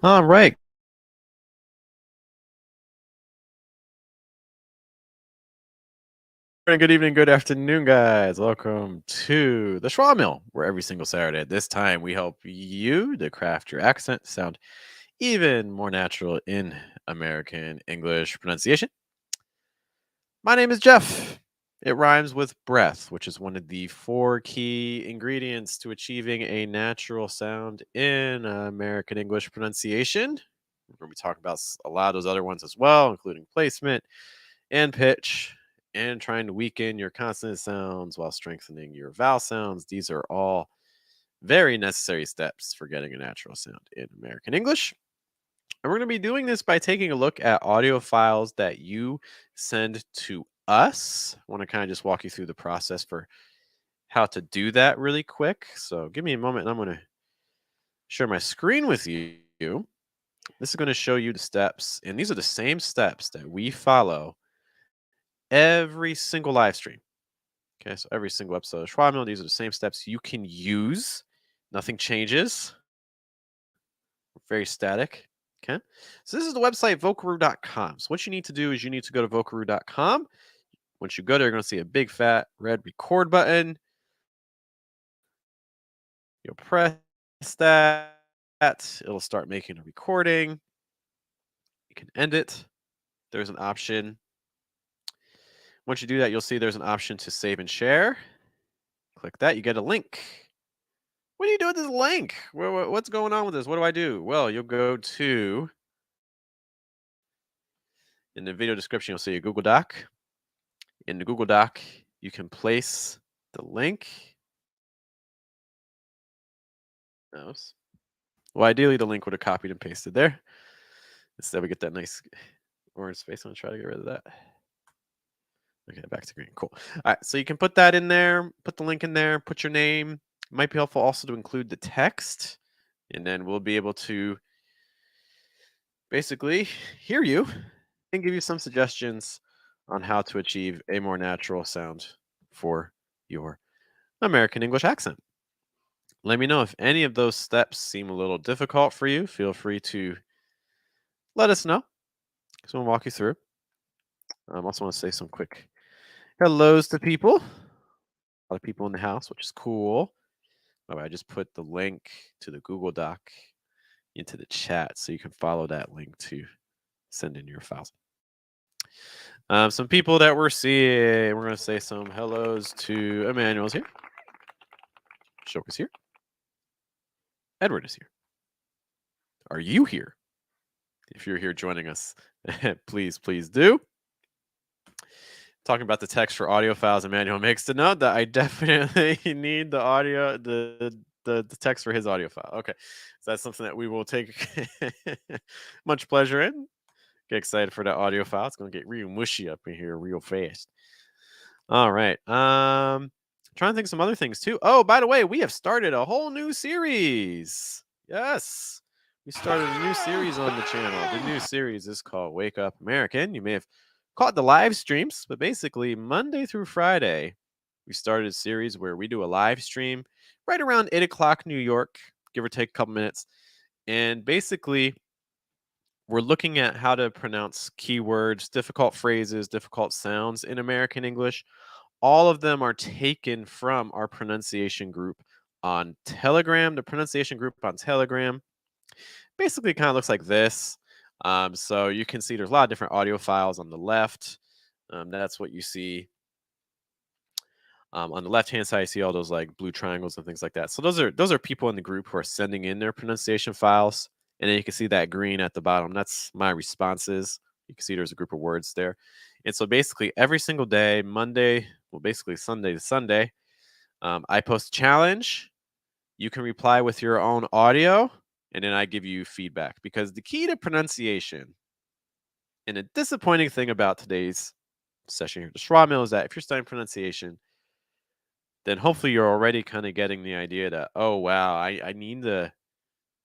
All right. Good evening, good afternoon, guys. Welcome to the Schwa Mill, where every single Saturday at this time we help you to craft your accent to sound even more natural in American English pronunciation. My name is Jeff. It rhymes with breath, which is one of the four key ingredients to achieving a natural sound in American English pronunciation. We're going to be talking about a lot of those other ones as well, including placement and pitch, and trying to weaken your consonant sounds while strengthening your vowel sounds. These are all very necessary steps for getting a natural sound in American English. And we're going to be doing this by taking a look at audio files that you send to us. I want to kind of just walk you through the process for how to do that really quick. So give me a moment and I'm going to share my screen with you. This is going to show you the steps, and these are the same steps that we follow every single live stream. Okay, so every single episode of Schwa Mill, these are the same steps you can use. Nothing changes. Very static. Okay. So this is the website vocaroo.com. So what you need to do is you need to go to vocaroo.com. Once you go there, you're going to see a big fat red record button. You'll press that. It'll start making a recording. You can end it. There's an option. Once you do that, you'll see there's an option to save and share. Click that. You get a link. What do you do with this link? What's going on with this? What do I do? Well, you'll go to, in the video description, you'll see a Google Doc. In the Google Doc, you can place the link. Well, ideally, the link would have copied and pasted there. Instead, we get that nice orange space. I'm going to try to get rid of that. Okay, back to green. Cool. All right, so you can put that in there, put the link in there, put your name. It might be helpful also to include the text, and then we'll be able to basically hear you and give you some suggestions on how to achieve a more natural sound for your American English accent. Let me know if any of those steps seem a little difficult for you. Feel free to let us know because we'll walk you through. I also want to say some quick hellos to people. A lot of people in the house, which is cool. All right, I just put the link to the Google Doc into the chat so you can follow that link to send in your files. Some people that we're seeing, we're going to say some hellos to Emmanuel's here. Shok is here. Edward is here. Are you here? If you're here joining us, please do. Talking about the text for audio files, Emmanuel makes the note that I definitely need the audio, the text for his audio file. Okay, so that's something that we will take much pleasure in. Get excited for that audio file. It's going to get real mushy up in here real fast. All right. Trying to think of some other things too. Oh, by the way, we have started a whole new series. Yes. We started a new series on the channel. The new series is called Wake Up American. You may have caught the live streams, but basically Monday through Friday, we started a series where we do a live stream right around 8 o'clock New York, give or take a couple minutes. And basically, we're looking at how to pronounce keywords, difficult phrases, difficult sounds in American English. All of them are taken from our pronunciation group on Telegram. The pronunciation group on Telegram basically kind of looks like this. So you can see there's a lot of different audio files on the left. That's what you see. On the left-hand side, you see all those like blue triangles and things like that. So those are people in the group who are sending in their pronunciation files. And then you can see that green at the bottom. That's my responses. You can see there's a group of words there. And so basically every single day, Monday, well, basically Sunday to Sunday, I post a challenge. You can reply with your own audio, and then I give you feedback. Because the key to pronunciation, and a disappointing thing about today's session here, the Schwa Mill, is that if you're studying pronunciation, then hopefully you're already kind of getting the idea that, oh, wow, I need to,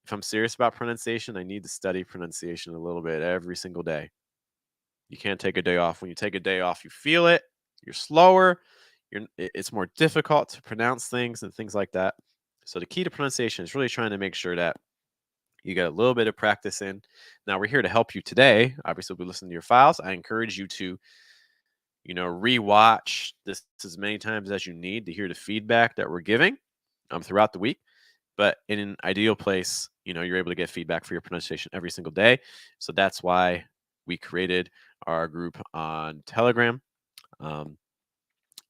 if I'm serious about pronunciation, I need to study pronunciation a little bit every single day. You can't take a day off. When you take a day off, you feel it. You're slower. It's more difficult to pronounce things and things like that. So the key to pronunciation is really trying to make sure that You get a little bit of practice in. Now we're here to help you today. Obviously, we'll be listening to your files. I encourage you to, rewatch this as many times as you need to hear the feedback that we're giving throughout the week. But in an ideal place, you're able to get feedback for your pronunciation every single day. So that's why we created our group on Telegram. Um,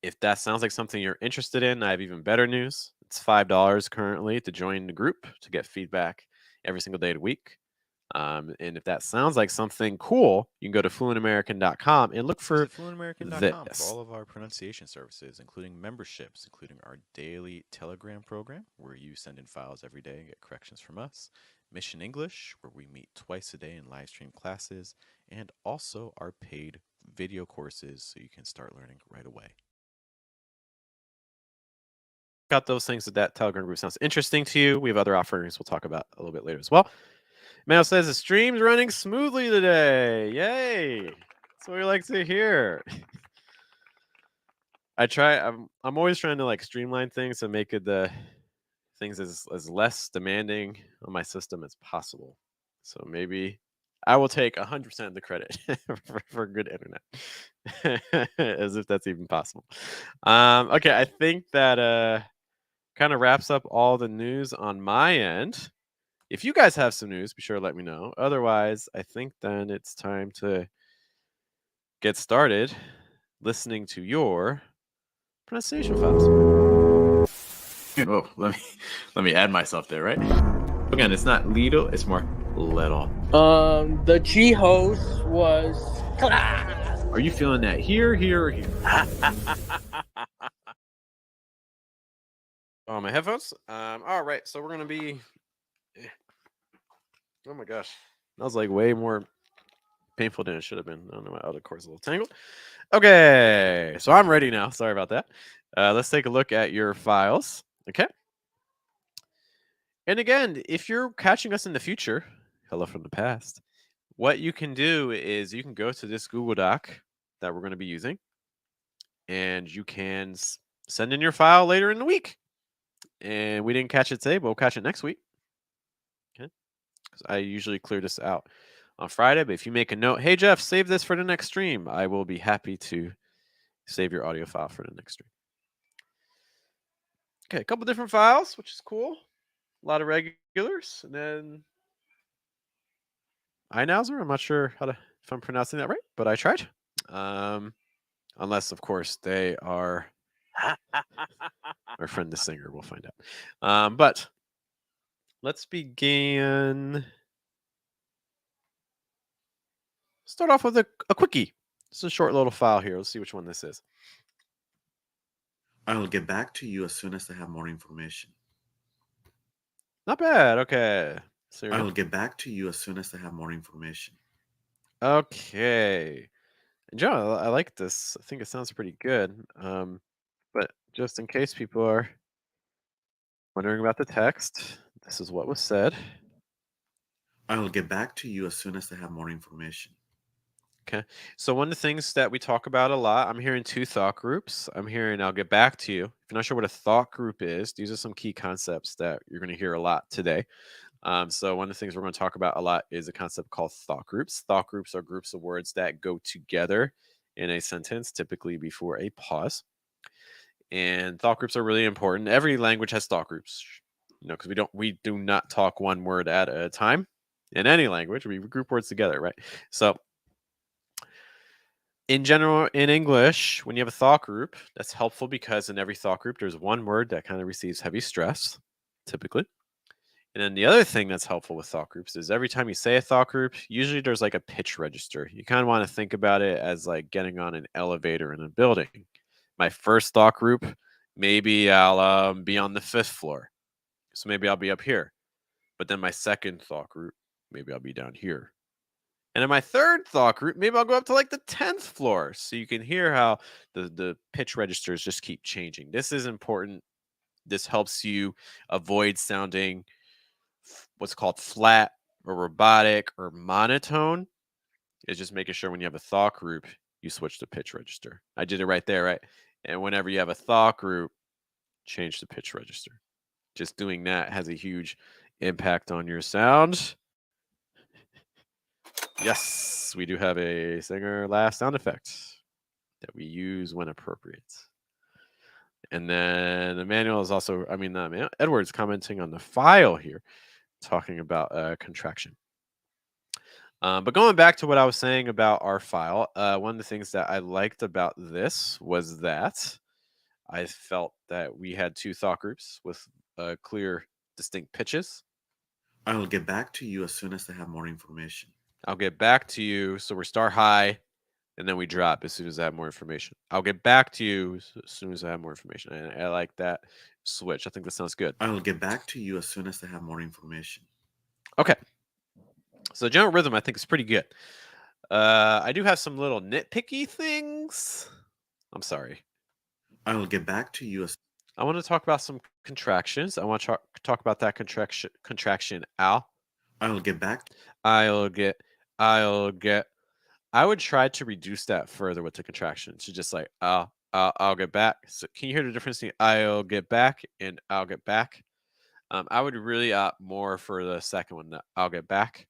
if that sounds like something you're interested in, I have even better news. It's $5 currently to join the group to get feedback every single day of the week. And if that sounds like something cool, you can go to fluentamerican.com and look for Visit fluentamerican.com for this. all of our pronunciation services, including memberships, including our daily Telegram program, where you send in files every day and get corrections from us, Mission English, where we meet twice a day in live stream classes, and also our paid video courses so you can start learning right away. Got those things that Telegram group sounds interesting to you. We have other offerings we'll talk about a little bit later as well. Mail says the stream's running smoothly today. Yay! That's what we like to hear. I'm always trying to streamline things and make it the things as less demanding on my system as possible. So maybe I will take 100% of the credit for good internet, as if that's even possible. Okay, I think that kind of wraps up all the news on my end. If you guys have some news, be sure to let me know. Otherwise, I think then it's time to get started listening to your pronunciation files. Oh, let me add myself there, right? Again, it's not little, it's more little. The G host was class. Are you feeling that here, here, or here? Oh, my headphones. All right, so we're gonna be. Oh my gosh, that was like way more painful than it should have been. I don't know, my other cord's a little tangled. Okay, so I'm ready now. Sorry about that. Let's take a look at your files. Okay. And again, if you're catching us in the future, hello from the past, what you can do is you can go to this Google Doc that we're going to be using, and you can send in your file later in the week. And we didn't catch it today, but we'll catch it next week. Okay. 'Cause I usually clear this out on Friday, but if you make a note, hey, Jeff, save this for the next stream, I will be happy to save your audio file for the next stream. Okay, a couple different files, which is cool. A lot of regulars, and then Einhauser. I'm not sure if I'm pronouncing that right, but I tried. Unless, of course, they are our friend the singer. We'll find out. But let's begin. Start off with a quickie. It's a short little file here. Let's see which one this is. I will get back to you as soon as I have more information. Not bad. Okay. So I will get back to you as soon as I have more information. Okay. And Joe, I like this. I think it sounds pretty good. But just in case people are wondering about the text, this is what was said. I will get back to you as soon as I have more information. Okay. So one of the things that we talk about a lot, I'm hearing two thought groups. I'm hearing I'll get back to you. If you're not sure what a thought group is, these are some key concepts that you're going to hear a lot today. So one of the things we're going to talk about a lot is a concept called thought groups. Thought groups are groups of words that go together in a sentence, typically before a pause. And thought groups are really important. Every language has thought groups, because we do not talk one word at a time in any language. We group words together, right? So in general, in English, when you have a thought group, that's helpful because in every thought group, there's one word that kind of receives heavy stress, typically. And then the other thing that's helpful with thought groups is every time you say a thought group, usually there's like a pitch register. You kind of want to think about it as like getting on an elevator in a building. My first thought group, maybe I'll be on the 5th floor. So maybe I'll be up here. But then my second thought group, maybe I'll be down here. And in my third thought group, maybe I'll go up to like the 10th floor. So you can hear how the pitch registers just keep changing. This is important. This helps you avoid sounding what's called flat or robotic or monotone. It's just making sure when you have a thought group, you switch the pitch register. I did it right there, right? And whenever you have a thought group, change the pitch register. Just doing that has a huge impact on your sound. Yes, we do have a singer laugh sound effect that we use when appropriate. And then Emmanuel is also, Edward's commenting on the file here, talking about contraction. But going back to what I was saying about our file, one of the things that I liked about this was that I felt that we had two thought groups with clear, distinct pitches. I will get back to you as soon as I have more information. I'll get back to you. So we start high and then we drop as soon as I have more information. I'll get back to you as soon as I have more information. And I like that switch. I think that sounds good. I will get back to you as soon as I have more information. Okay. So the general rhythm, I think, is pretty good. I do have some little nitpicky things. I'm sorry. I will get back to you as I want to talk about some contractions. I want to talk about that contraction. Al. I will get back. I'll get. I would try to reduce that further with the contraction to just like I'll get back. So can you hear the difference between I'll get back and I'll get back? I would really opt more for the second one, the I'll get back,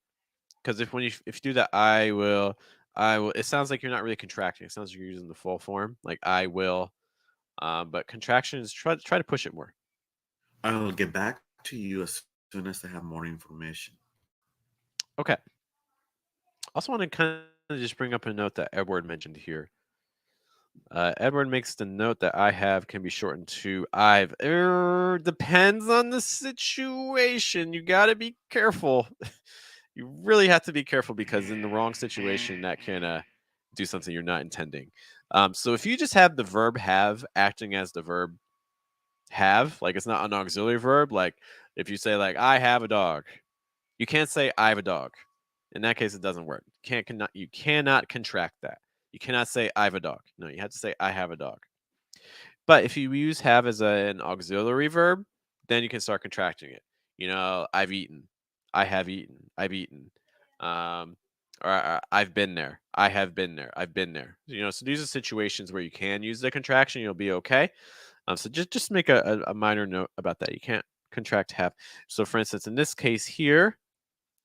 because if you do that I will, it sounds like you're not really contracting. It sounds like you're using the full form, like I will. But contractions, try to push it more. I will get back to you as soon as I have more information. Okay. Also want to kind of just bring up a note that Edward mentioned here. Edward makes the note that I have can be shortened to I've. Depends on the situation. You got to be careful. You really have to be careful because in the wrong situation, that can do something you're not intending. So if you just have the verb have acting as the verb have, like it's not an auxiliary verb, like if you say like I have a dog, you can't say I have a dog. In that case, it doesn't work. You cannot contract that. You cannot say I have a dog. No, you have to say I have a dog. But if you use have as an auxiliary verb, then you can start contracting it. I've eaten, I have eaten, I've eaten, or I've been there, I have been there, I've been there. So these are situations where you can use the contraction. You'll be okay. So just make a minor note about that. You can't contract have. So for instance, in this case here,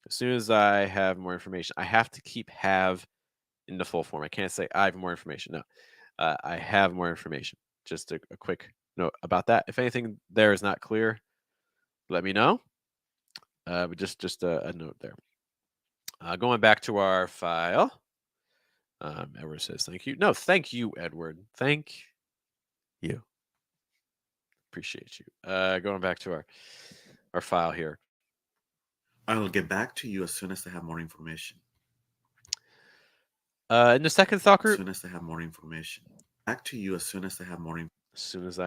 as soon as I have more information, I have to keep have in the full form. I can't say I have more information. No, I have more information. Just a quick note about that. If anything there is not clear, let me know. But just a note there. Going back to our file. Edward says thank you. No, thank you, Edward. Thank you. Appreciate you. Going back to our file here. I will get back to you as soon as I have more information. In the second thought As group, soon as I have more information. Back to you as soon as I have more information. as soon as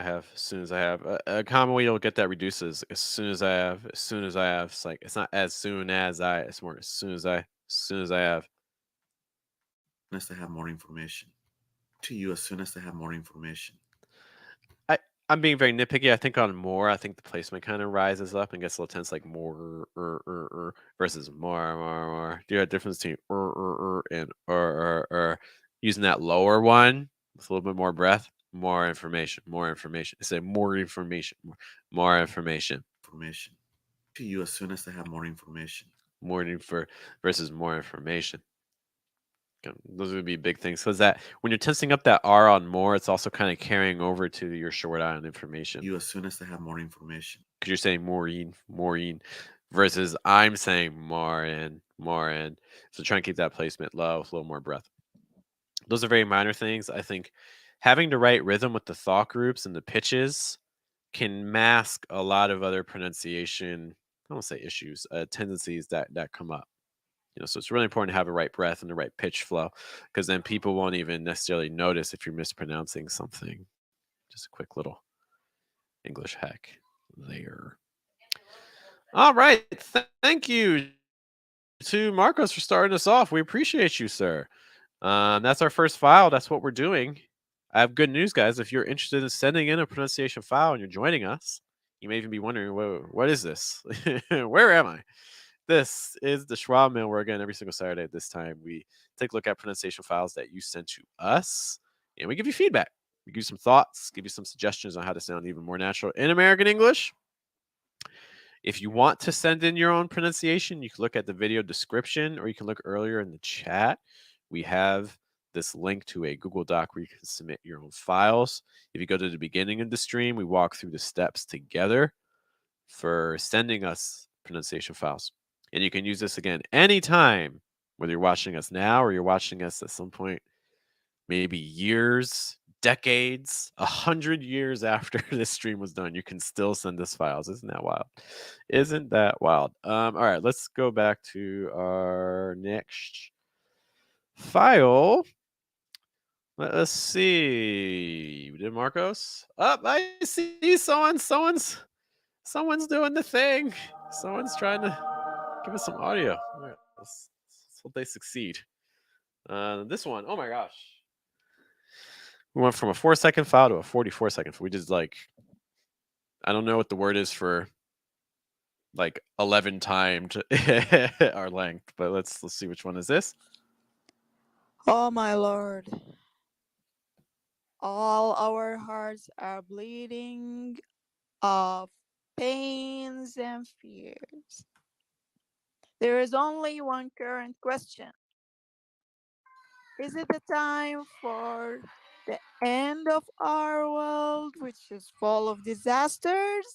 I have. A common way you'll get that reduces as soon as I have. It's like it's not as soon as I. It's more as soon as I have. As soon as I have more information. To you as soon as I have more information. I'm being very nitpicky. I think on more, I think the placement kind of rises up and gets a little tense, like more versus more. Do you have a difference between and using that lower one with a little bit more breath? More information. I say more information. More information. Information. To you as soon as I have more information. Versus more information. Those would be big things, because that when you're tensing up that R on more, it's also kind of carrying over to your short I on information. You as soon as I have more information. Because you're saying Maureen, versus I'm saying Maureen. So try and keep that placement low with a little more breath. Those are very minor things. I think having the right rhythm with the thought groups and the pitches can mask a lot of other pronunciation, I don't say issues, tendencies that come up. So it's really important to have the right breath and the right pitch flow, because then people won't even necessarily notice if you're mispronouncing something. Just a quick little English hack there. All right. Thank you to Marcos for starting us off. We appreciate you, sir. That's our first file. That's what we're doing. I have good news, guys. If you're interested in sending in a pronunciation file and you're joining us, you may even be wondering, what is this? Where am I? This is the Schwa Mill, where again, every single Saturday at this time, we take a look at pronunciation files that you send to us, and we give you feedback. We give you some thoughts, give you some suggestions on how to sound even more natural in American English. If you want to send in your own pronunciation, you can look at the video description or you can look earlier in the chat. We have this link to a Google Doc where you can submit your own files. If you go to the beginning of the stream, we walk through the steps together for sending us pronunciation files. And you can use this again anytime, whether you're watching us now or you're watching us at some point, maybe years, decades, 100 years after this stream was done. You can still send us files. Isn't that wild? Isn't that wild? All right, let's go back to our next file. Let us see. Did Marcos? Up, I see someone's doing the thing. Someone's trying to give us some audio. All right, let's hope they succeed. This one, oh my gosh. We went from a 4-second file to a 44-second. We just like, I don't know what the word is for like 11 timed our length, but let's see which one is this. Oh my lord. All our hearts are bleeding of pains and fears. There is only one current question. Is it the time for the end of our world, which is full of disasters?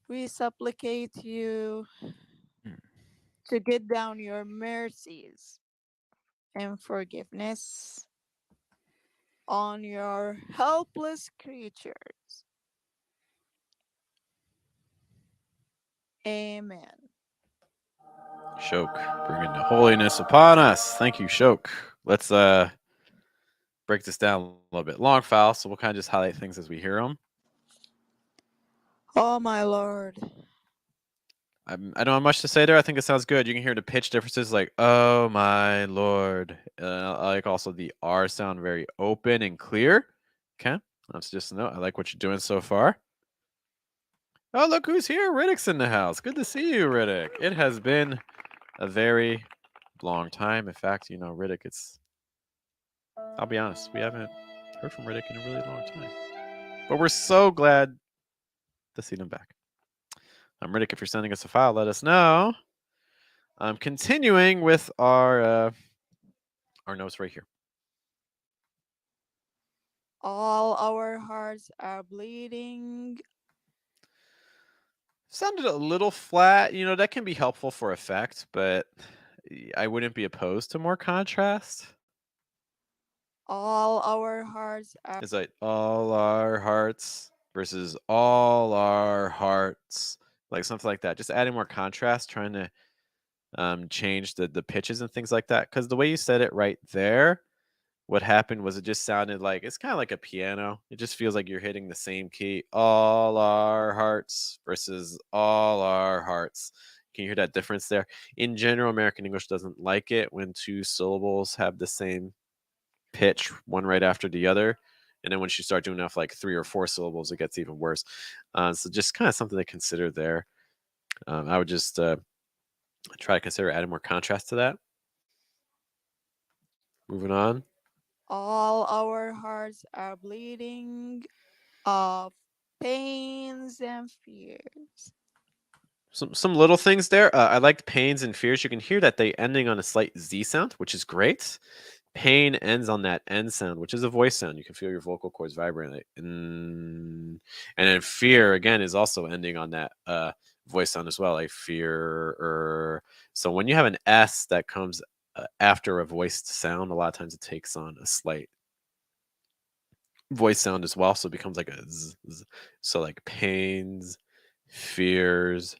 We supplicate you to get down your mercies and forgiveness on your helpless creatures. Amen. Shok, bringing the holiness upon us. Thank you, Shok. Let's break this down a little bit. Long file, so we'll kind of just highlight things as we hear them. Oh my lord. I don't have much to say there. I think it sounds good. You can hear the pitch differences, like "Oh my lord." I like also the R sound very open and clear. Okay, that's just a note. I like what you're doing so far. Oh, look who's here! Riddick's in the house. Good to see you, Riddick. It has been a very long time. In fact, you know, Riddick, I'll be honest, we haven't heard from Riddick in a really long time. But we're so glad to see them back. Riddick, if you're sending us a file, let us know. I'm continuing with our notes right here. All our hearts are bleeding. Sounded a little flat. You know, that can be helpful for effect, but I wouldn't be opposed to more contrast. All our hearts are It's like all our hearts versus all our hearts, like something like that. Just adding more contrast, trying to change the pitches and things like that. Because the way you said it right there, what happened was it just sounded like it's kind of like a piano. It just feels like you're hitting the same key. All our hearts versus all our hearts. Can you hear that difference there? In general, American English doesn't like it when two syllables have the same pitch, one right after the other. And then once you start doing enough like 3 or 4 syllables, it gets even worse. So just kind of something to consider there. I would just try to consider adding more contrast to that. Moving on. all our hearts are bleeding of pains and fears. Some little things there. I liked pains and fears. You can hear that they ending on a slight Z sound, which is great. Pain ends on that N sound, which is a voice sound. You can feel your vocal cords vibrating. And then fear again is also ending on that voice sound as well, like fear. So when you have an S that comes after a voiced sound, a lot of times it takes on a slight voice sound as well, so it becomes like a z, z. So like pains, fears,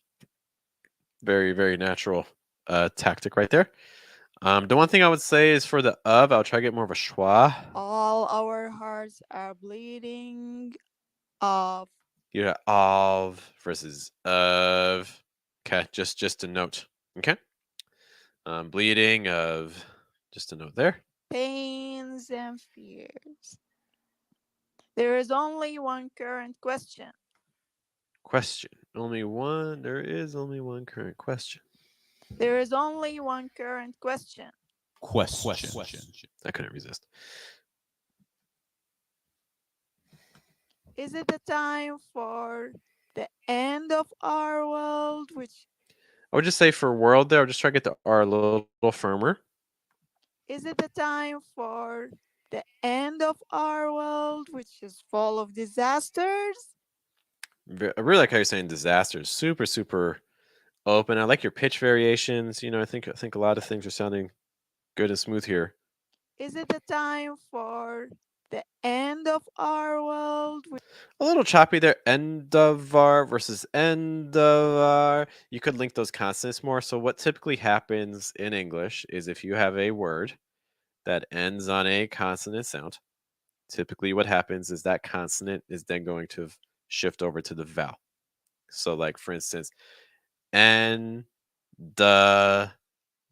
very very natural tactic right there. The one thing I would say is for the I'll try to get more of a schwa. All our hearts are bleeding of You got of versus of. Okay, just a note. Okay. Bleeding of, just a note there. pains and fears. There is only one current question. Question. Only one. There is only one current question. There is only one current question. Question. I couldn't resist. Is it the time for the end of our world, which I would just say for world there, I'll just try to get the R a little firmer. is it the time for the end of our world, which is full of disasters? I really like how you're saying disasters. Super, super open. I like your pitch variations. I think a lot of things are sounding good and smooth here. Is it the time for the end of our world? A little choppy there. Endeavor versus endeavor. You could link those consonants more. So what typically happens in English is if you have a word that ends on a consonant sound, typically what happens is that consonant is then going to shift over to the vowel. So like for instance, en the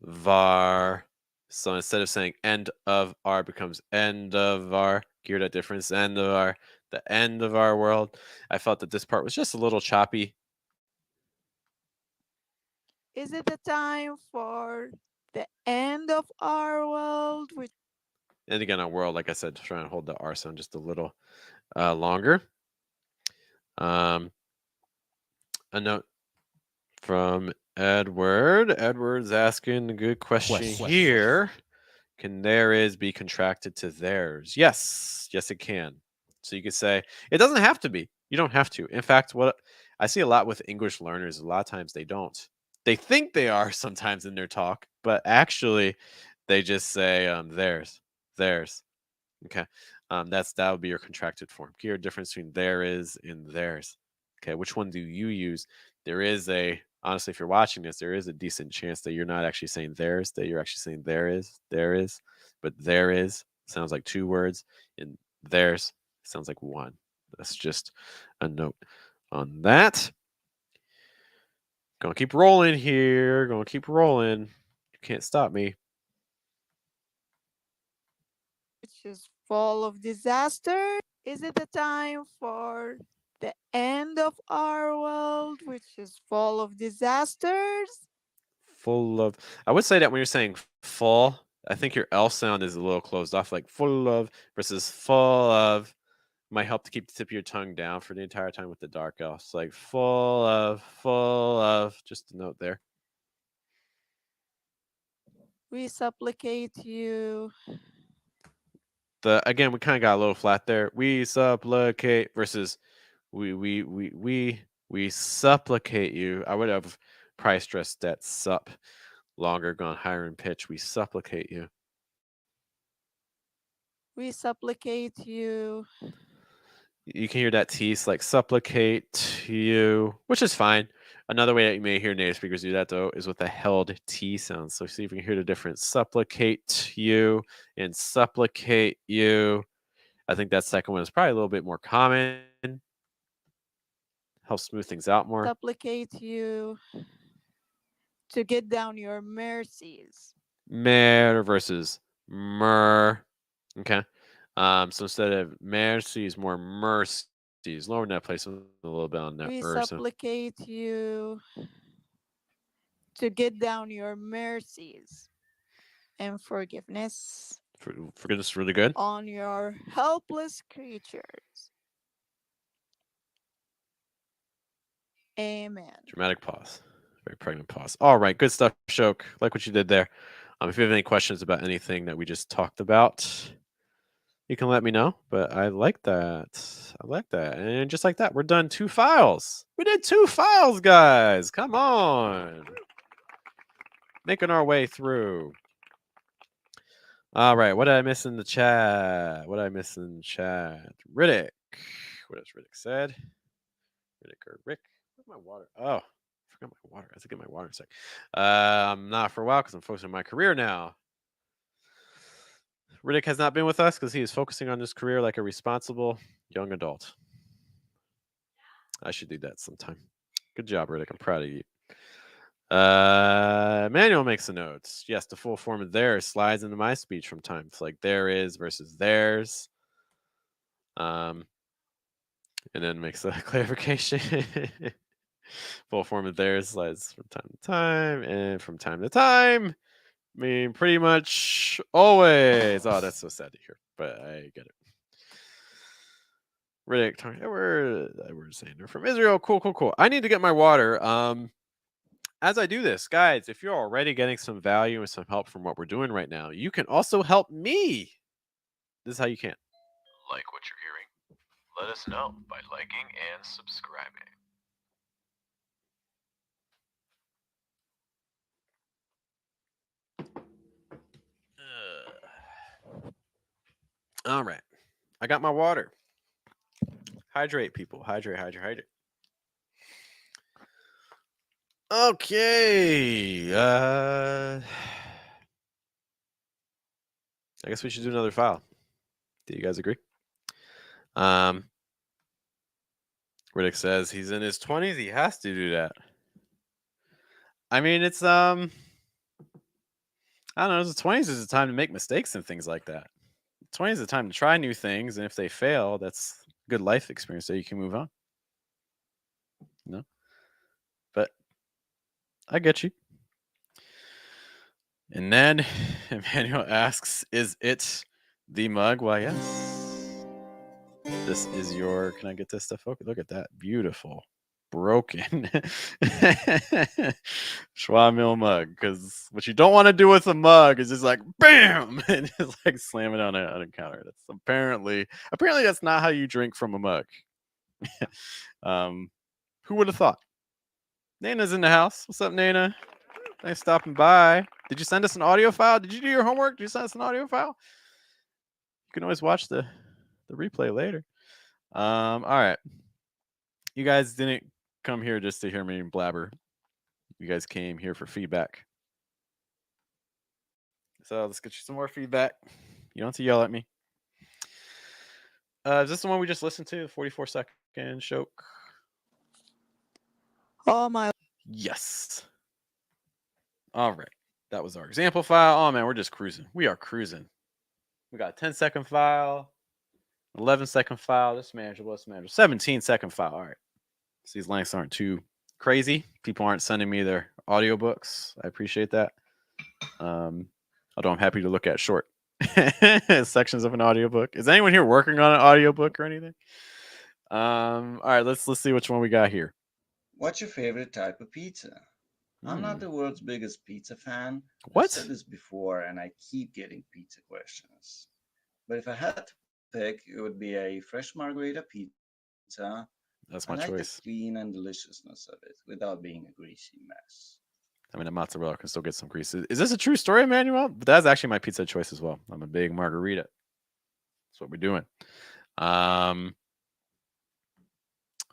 var. So instead of saying end of our becomes end of our. Hear that difference? End of our, the end of our world. I felt that this part was just a little choppy. Is it the time for the end of our world? Which And again, on world, like I said, trying to hold the R sound just a little longer. A note from Edward. Edward's asking a good question here. Can there is be contracted to theirs? Yes, yes, it can. So you could say it doesn't have to be. You don't have to. In fact, what I see a lot with English learners, a lot of times they don't. They think they are sometimes in their talk, but actually, they just say theirs, theirs. Okay, that would be your contracted form. Here, difference between there is and theirs. Okay, which one do you use? There is a honestly, if you're watching this, there is a decent chance that you're not actually saying theirs, that you're actually saying there is, but there is sounds like two words, and theirs sounds like one. That's just a note on that. Gonna keep rolling here. Gonna keep rolling. You can't stop me. is full of disaster? Is it the time for the end of our world, which is full of disasters? Full of. I would say that when you're saying full, I think your L sound is a little closed off, like full of versus full of. Might help to keep the tip of your tongue down for the entire time with the dark L. So like full of. Just a note there. We supplicate you. Again, we kind of got a little flat there. We supplicate versus we supplicate you. I would have probably stressed that sup longer, gone higher in pitch. We supplicate you. We supplicate you. You can hear that T, it's like supplicate you, which is fine. Another way that you may hear native speakers do that, though, is with a held T sound. So see if you can hear the difference. Supplicate you and supplicate you. I think that second one is probably a little bit more common. Helps smooth things out more. Supplicate you to get down your mercies. Mer versus mer. Okay. So instead of mercies, more mercies. Lower that placement a little bit on that. We So supplicate you to get down your mercies and forgiveness forgiveness really good. on your helpless creatures. Amen. Dramatic pause. Very pregnant pause. All right, good stuff, Shok. Like what you did there. If you have any questions about anything that we just talked about, you can let me know. But I like that. I like that. And just like that, we're done 2 files. We did 2 files, guys. Come on. Making our way through. All right, what did I miss in the chat? What did I miss in the chat? Riddick. What has Riddick said? Riddick or Rick? Where's my water? Oh, I forgot my water. I have to get my water in a sec. I'm not for a while because I'm focusing on my career now. Riddick has not been with us because he is focusing on his career like a responsible young adult. I should do that sometime. Good job, Riddick. I'm proud of you. Manuel makes the notes. Yes, the full form of there slides into my speech from time. It's like there is versus theirs. And then makes a clarification. Full form of theirs slides from time to time, and from time to time. I mean, pretty much always. Oh, that's so sad to hear, but I get it. Riddick, Edward Sander from Israel. Cool. I need to get my water. As I do this, guys, if you're already getting some value and some help from what we're doing right now, you can also help me. This is how you can. Like what you're hearing? Let us know by liking and subscribing. All right. I got my water. Hydrate, people. Hydrate. Okay. I guess we should do another file. Do you guys agree? Riddick says he's in his 20s. He has to do that. I mean, it's I don't know. The 20s is the time to make mistakes and things like that. 20s is the time to try new things, and if they fail, that's good life experience so you can move on. No, but I get you. And then Emmanuel asks, "Is it the mug?" Why, yes. This is your. Can I get this stuff open? Look at that, beautiful, broken Schwa Mill mug. Because what you don't want to do with a mug is just like bam and just like slam it on a counter. That's apparently that's not how you drink from a mug. Who would have thought? Nana's in the house. What's up, Nana? Thanks for stopping by. Did you send us an audio file? Did you do your homework? Did you send us an audio file? You can always watch the replay later. All right. You guys didn't come here just to hear me blabber. You guys came here for feedback. So let's get you some more feedback. You don't have to yell at me. Is this the one we just listened to? 44-second choke? Oh my. Yes. All right. That was our example file. Oh, man, we're just cruising. We are cruising. We got a 10-second file, 11-second file. That's manageable. 17-second file. All right. So these lengths aren't too crazy. People aren't sending me their audiobooks. I appreciate that. Although I'm happy to look at short sections of an audiobook. Is anyone here working on an audiobook or anything? All right, let's see which one we got here. What's your favorite type of pizza? I'm not the world's biggest pizza fan. What? I've said this before and I keep getting pizza questions. But if I had to pick, it would be a fresh margherita pizza. That's my I like choice. the clean and deliciousness of it without being a greasy mess. I mean, the mozzarella can still get some grease. Is this a true story, Emmanuel? But that's actually my pizza choice as well. I'm a big margarita. That's what we're doing.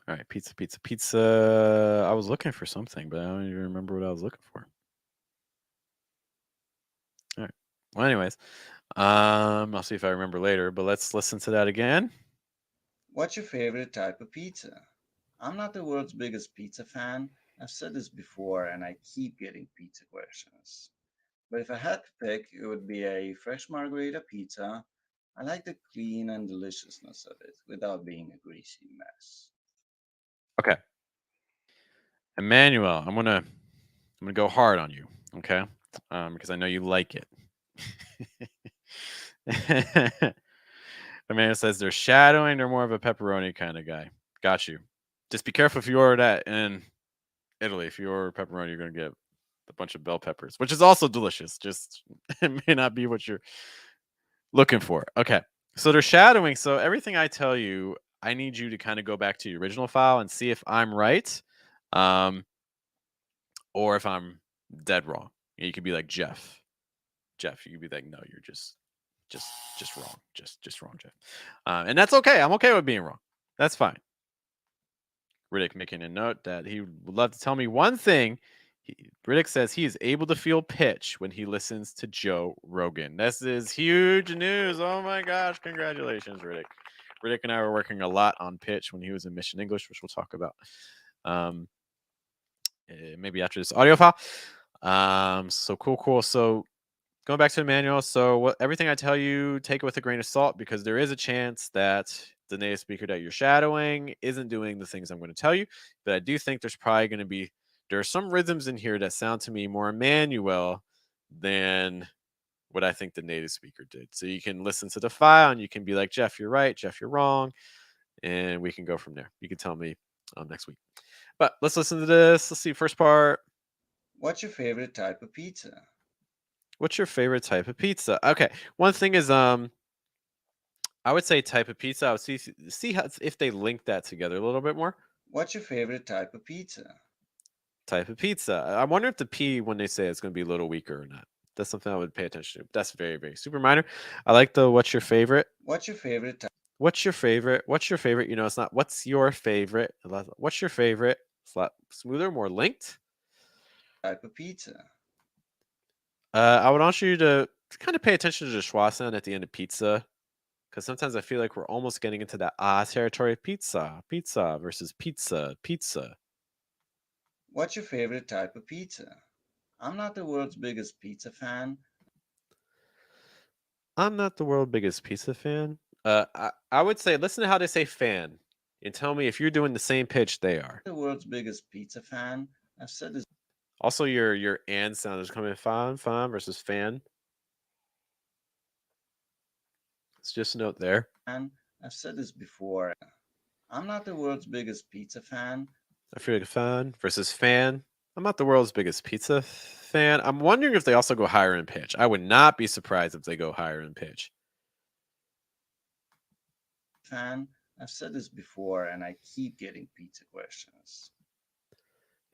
All right, pizza. I was looking for something, but I don't even remember what I was looking for. All right. Well, anyways, I'll see if I remember later, but let's listen to that again. What's your favorite type of pizza? I'm not the world's biggest pizza fan. I've said this before and I keep getting pizza questions. But if I had to pick, it would be a fresh margherita pizza. I like the clean and deliciousness of it without being a greasy mess. Okay. Emmanuel, I'm gonna go hard on you, okay? Because I know you like it. Emmanuel says they're shadowing. They're more of a pepperoni kind of guy. Got you. Just be careful if you order that in Italy. If you order pepperoni, you're gonna get a bunch of bell peppers, which is also delicious. Just it may not be what you're looking for. Okay. So they're shadowing. So everything I tell you, I need you to kind of go back to the original file and see if I'm right. Or if I'm dead wrong. You could be like Jeff. You could be like, no, you're just wrong. Just wrong, Jeff. And that's okay. I'm okay with being wrong. That's fine. Riddick making a note that he would love to tell me one thing. Riddick says he is able to feel pitch when he listens to Joe Rogan. This is huge news. Oh my gosh. Congratulations, Riddick. Riddick and I were working a lot on pitch when he was in Mission English, which we'll talk about maybe after this audio file. So cool. So going back to the manual. So everything I tell you, take it with a grain of salt because there is a chance that the native speaker that you're shadowing isn't doing the things I'm going to tell you. But I do think there are some rhythms in here that sound to me more Emmanuel than what I think the native speaker did. So you can listen to the file and you can be like, Jeff, you're right. Jeff, you're wrong. and we can go from there. You can tell me next week. But let's listen to this. Let's see. First part. What's your favorite type of pizza? What's your favorite type of pizza? Okay. One thing is I would say type of pizza. I would see how, if they link that together a little bit more. What's your favorite type of pizza? Type of pizza. I wonder if the P when they say it's going to be a little weaker or not. That's something I would pay attention to. That's very, very super minor. I like the what's your favorite. What's your favorite What's your favorite? What's your favorite? You know, it's not what's your favorite. What's your favorite? It's a lot smoother, more linked. type of pizza? I would want you to kind of pay attention to the schwa sound at the end of pizza, because sometimes I feel like we're almost getting into that territory. Pizza, pizza versus pizza, pizza. What's your favorite type of pizza? I'm not the world's biggest pizza fan. I'm not the world's biggest pizza fan. I would say listen to how they say fan, and tell me if you're doing the same pitch they are. The world's biggest pizza fan. I've said this Also, your and sound is coming fan versus fan. It's just a note there. fan. I've said this before. I'm not the world's biggest pizza fan. I feel like a fan versus fan. I'm not the world's biggest pizza fan. I'm wondering if they also go higher in pitch. I would not be surprised if they go higher in pitch. Fan. I've said this before, and I keep getting pizza questions.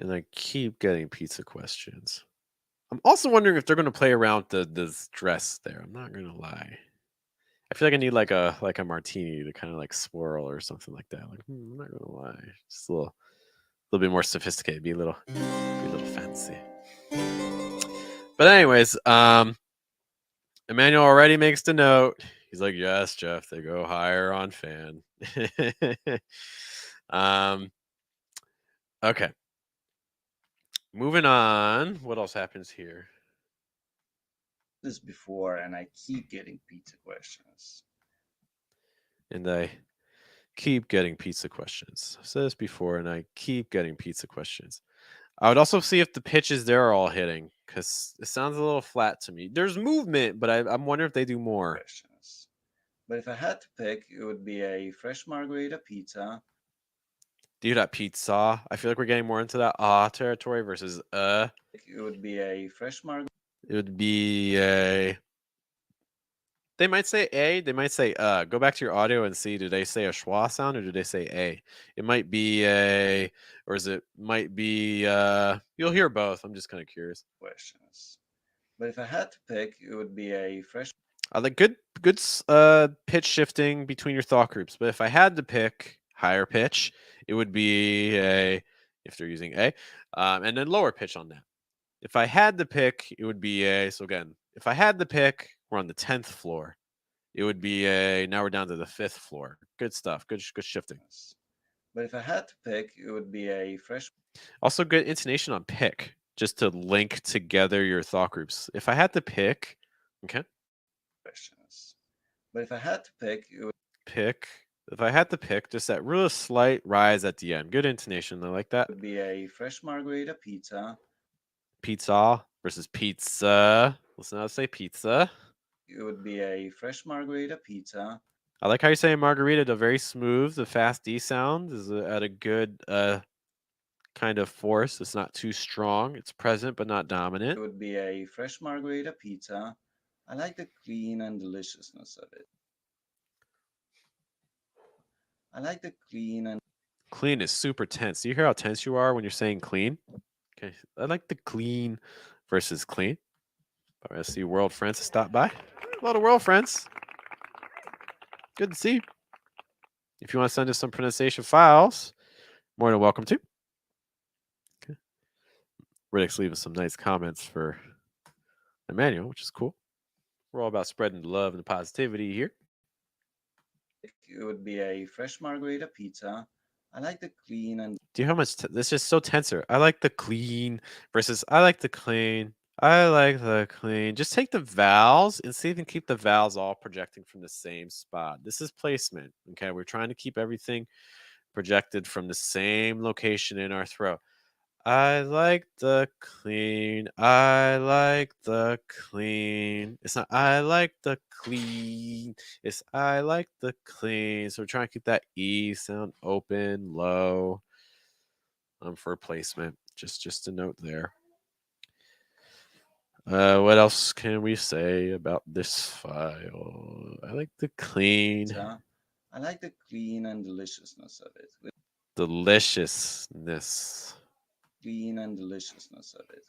And I keep getting pizza questions. I'm also wondering if they're going to play around the stress there. I'm not going to lie. I feel like I need like a martini to kind of like swirl or something like that. Like I'm not going to lie, just a little bit more sophisticated, be a little fancy. But anyways, Emmanuel already makes the note. He's like, yes, Jeff, they go higher on fan. Okay. Moving on. What else happens here? This before, and I keep getting pizza questions. And I keep getting pizza questions. I've said this before, and I keep getting pizza questions. I would also see if the pitches there are all hitting, because it sounds a little flat to me. There's movement, but I'm wondering if they do more. Questions. But if I had to pick, it would be a fresh margarita pizza. Do that pizza. I feel like we're getting more into that territory versus It would be a fresh margarita. It would be a. They might say a. They might say Go back to your audio and see. Do they say a schwa sound or do they say a? It might be a, or is it might be? You'll hear both. I'm just kind of curious. Questions. But if I had to pick, it would be a fresh. I like good pitch shifting between your thought groups. But if I had to pick higher pitch, it would be a. If they're using a, and then lower pitch on that. If I had to pick, it would be a. So again, if I had to pick, we're on the 10th floor. It would be a. Now we're down to the 5th floor. Good stuff. Good shifting. But if I had to pick, it would be a fresh. Also, good intonation on pick, just to link together your thought groups. If I had to pick, okay. Questions. But if I had to pick, it would pick. If I had to pick, just that real slight rise at the end. Good intonation. I like that. would be a fresh margarita pizza. Pizza versus pizza. Listen how I say pizza. It would be a fresh margarita pizza. I like how you're saying margarita. The very smooth, the fast D sound is at a good kind of force. It's not too strong. It's present but not It dominant. would be a fresh margarita pizza. I like the clean and deliciousness of it. I like the clean and Clean is super tense. Do you hear how tense you are when you're saying clean? Okay, I like the clean versus clean. All right, I see world friends stop by. A lot of world friends. Good to see you. If you want to send us some pronunciation files, more than welcome to. Okay. Riddick's leaving some nice comments for Emmanuel, which is cool. We're all about spreading the love and the positivity here. it would be a fresh margarita pizza. I like the clean and Do you know how much this is so tenser? I like the clean versus I like the clean. I like the clean. Just take the vowels and see if you can keep the vowels all projecting from the same spot. This is placement. Okay, we're trying to keep everything projected from the same location in our throat. I like the clean. I like the clean. It's not I like the clean. It's I like the clean. So we're trying to keep that E sound open, low. For placement. Just a note there. What else can we say about this file? I like the clean. pizza. I like the clean and deliciousness of it. Deliciousness. Clean and deliciousness of it.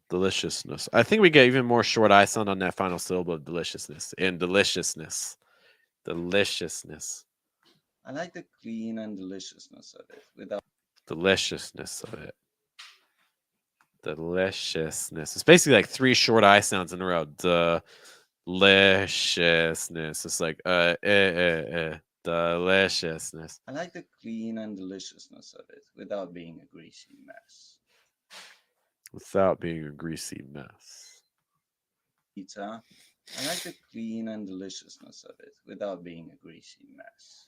Deliciousness. I think we get even more short I sound on that final syllable of deliciousness. And deliciousness. Deliciousness. I like the clean and deliciousness of it without Deliciousness of it. Deliciousness. It's basically like three short I sounds in a row. Deliciousness. It's like deliciousness. I like the clean and deliciousness of it without being a greasy mess. Without being a greasy mess. Pizza. I like the clean and deliciousness of it without being a greasy mess.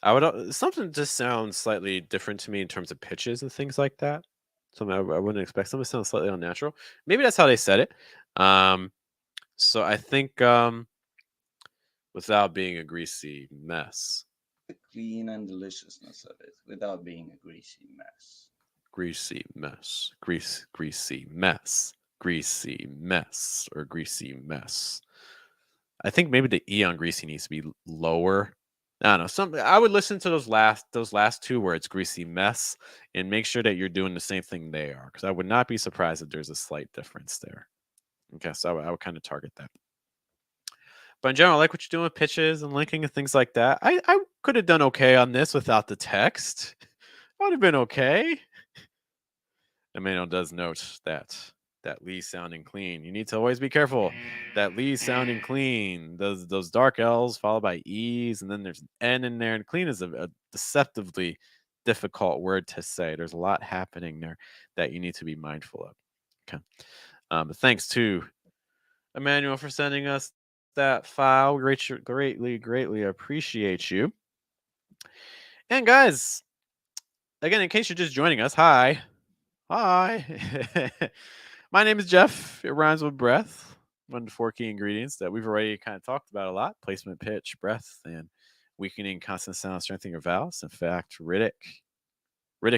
I would something just sounds slightly different to me in terms of pitches and things like that. Something I wouldn't expect. Something sounds slightly unnatural. Maybe that's how they said it. So I think without being a greasy mess. The clean and deliciousness of it without being a greasy mess. Greasy mess. Greasy mess. Greasy mess or greasy mess. I think maybe the E on greasy needs to be lower. I don't know. I would listen to those last two words, greasy mess, and make sure that you're doing the same thing they are. Because I would not be surprised if there's a slight difference there. Okay, so I would kind of target that. But in general, I like what you're doing with pitches and linking and things like that. I could have done okay on this without the text. I would have been okay. Emmanuel does note that Lee sounding clean. You need to always be careful. That Lee sounding clean. Those dark L's followed by E's, and then there's an N in there. And clean is a deceptively difficult word to say. There's a lot happening there that you need to be mindful of. Okay. But thanks to Emmanuel for sending us that file. Greatly appreciate you. And guys, again, in case you're just joining us, hi. Hi. My name is Jeff. It rhymes with breath. One of the four key ingredients that we've already kind of talked about a lot: placement, pitch, breath, and weakening consonant sound, strengthening your vowels. In fact, Riddick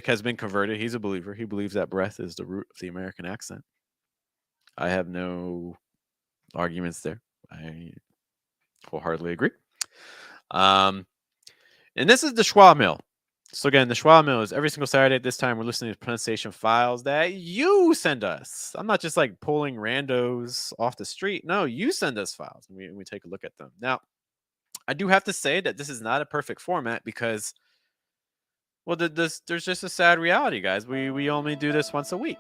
has been converted. He's a believer. He believes that breath is the root of the American accent. I have no arguments there. I wholeheartedly agree. And this is the Schwa Mill. So again, the Schwa Mill is every single Saturday at this time. We're listening to pronunciation files that you send us. I'm not just like pulling randos off the street. No, you send us files and we take a look at them. Now, I do have to say that this is not a perfect format because, well, there's just a sad reality, guys. We only do this once a week.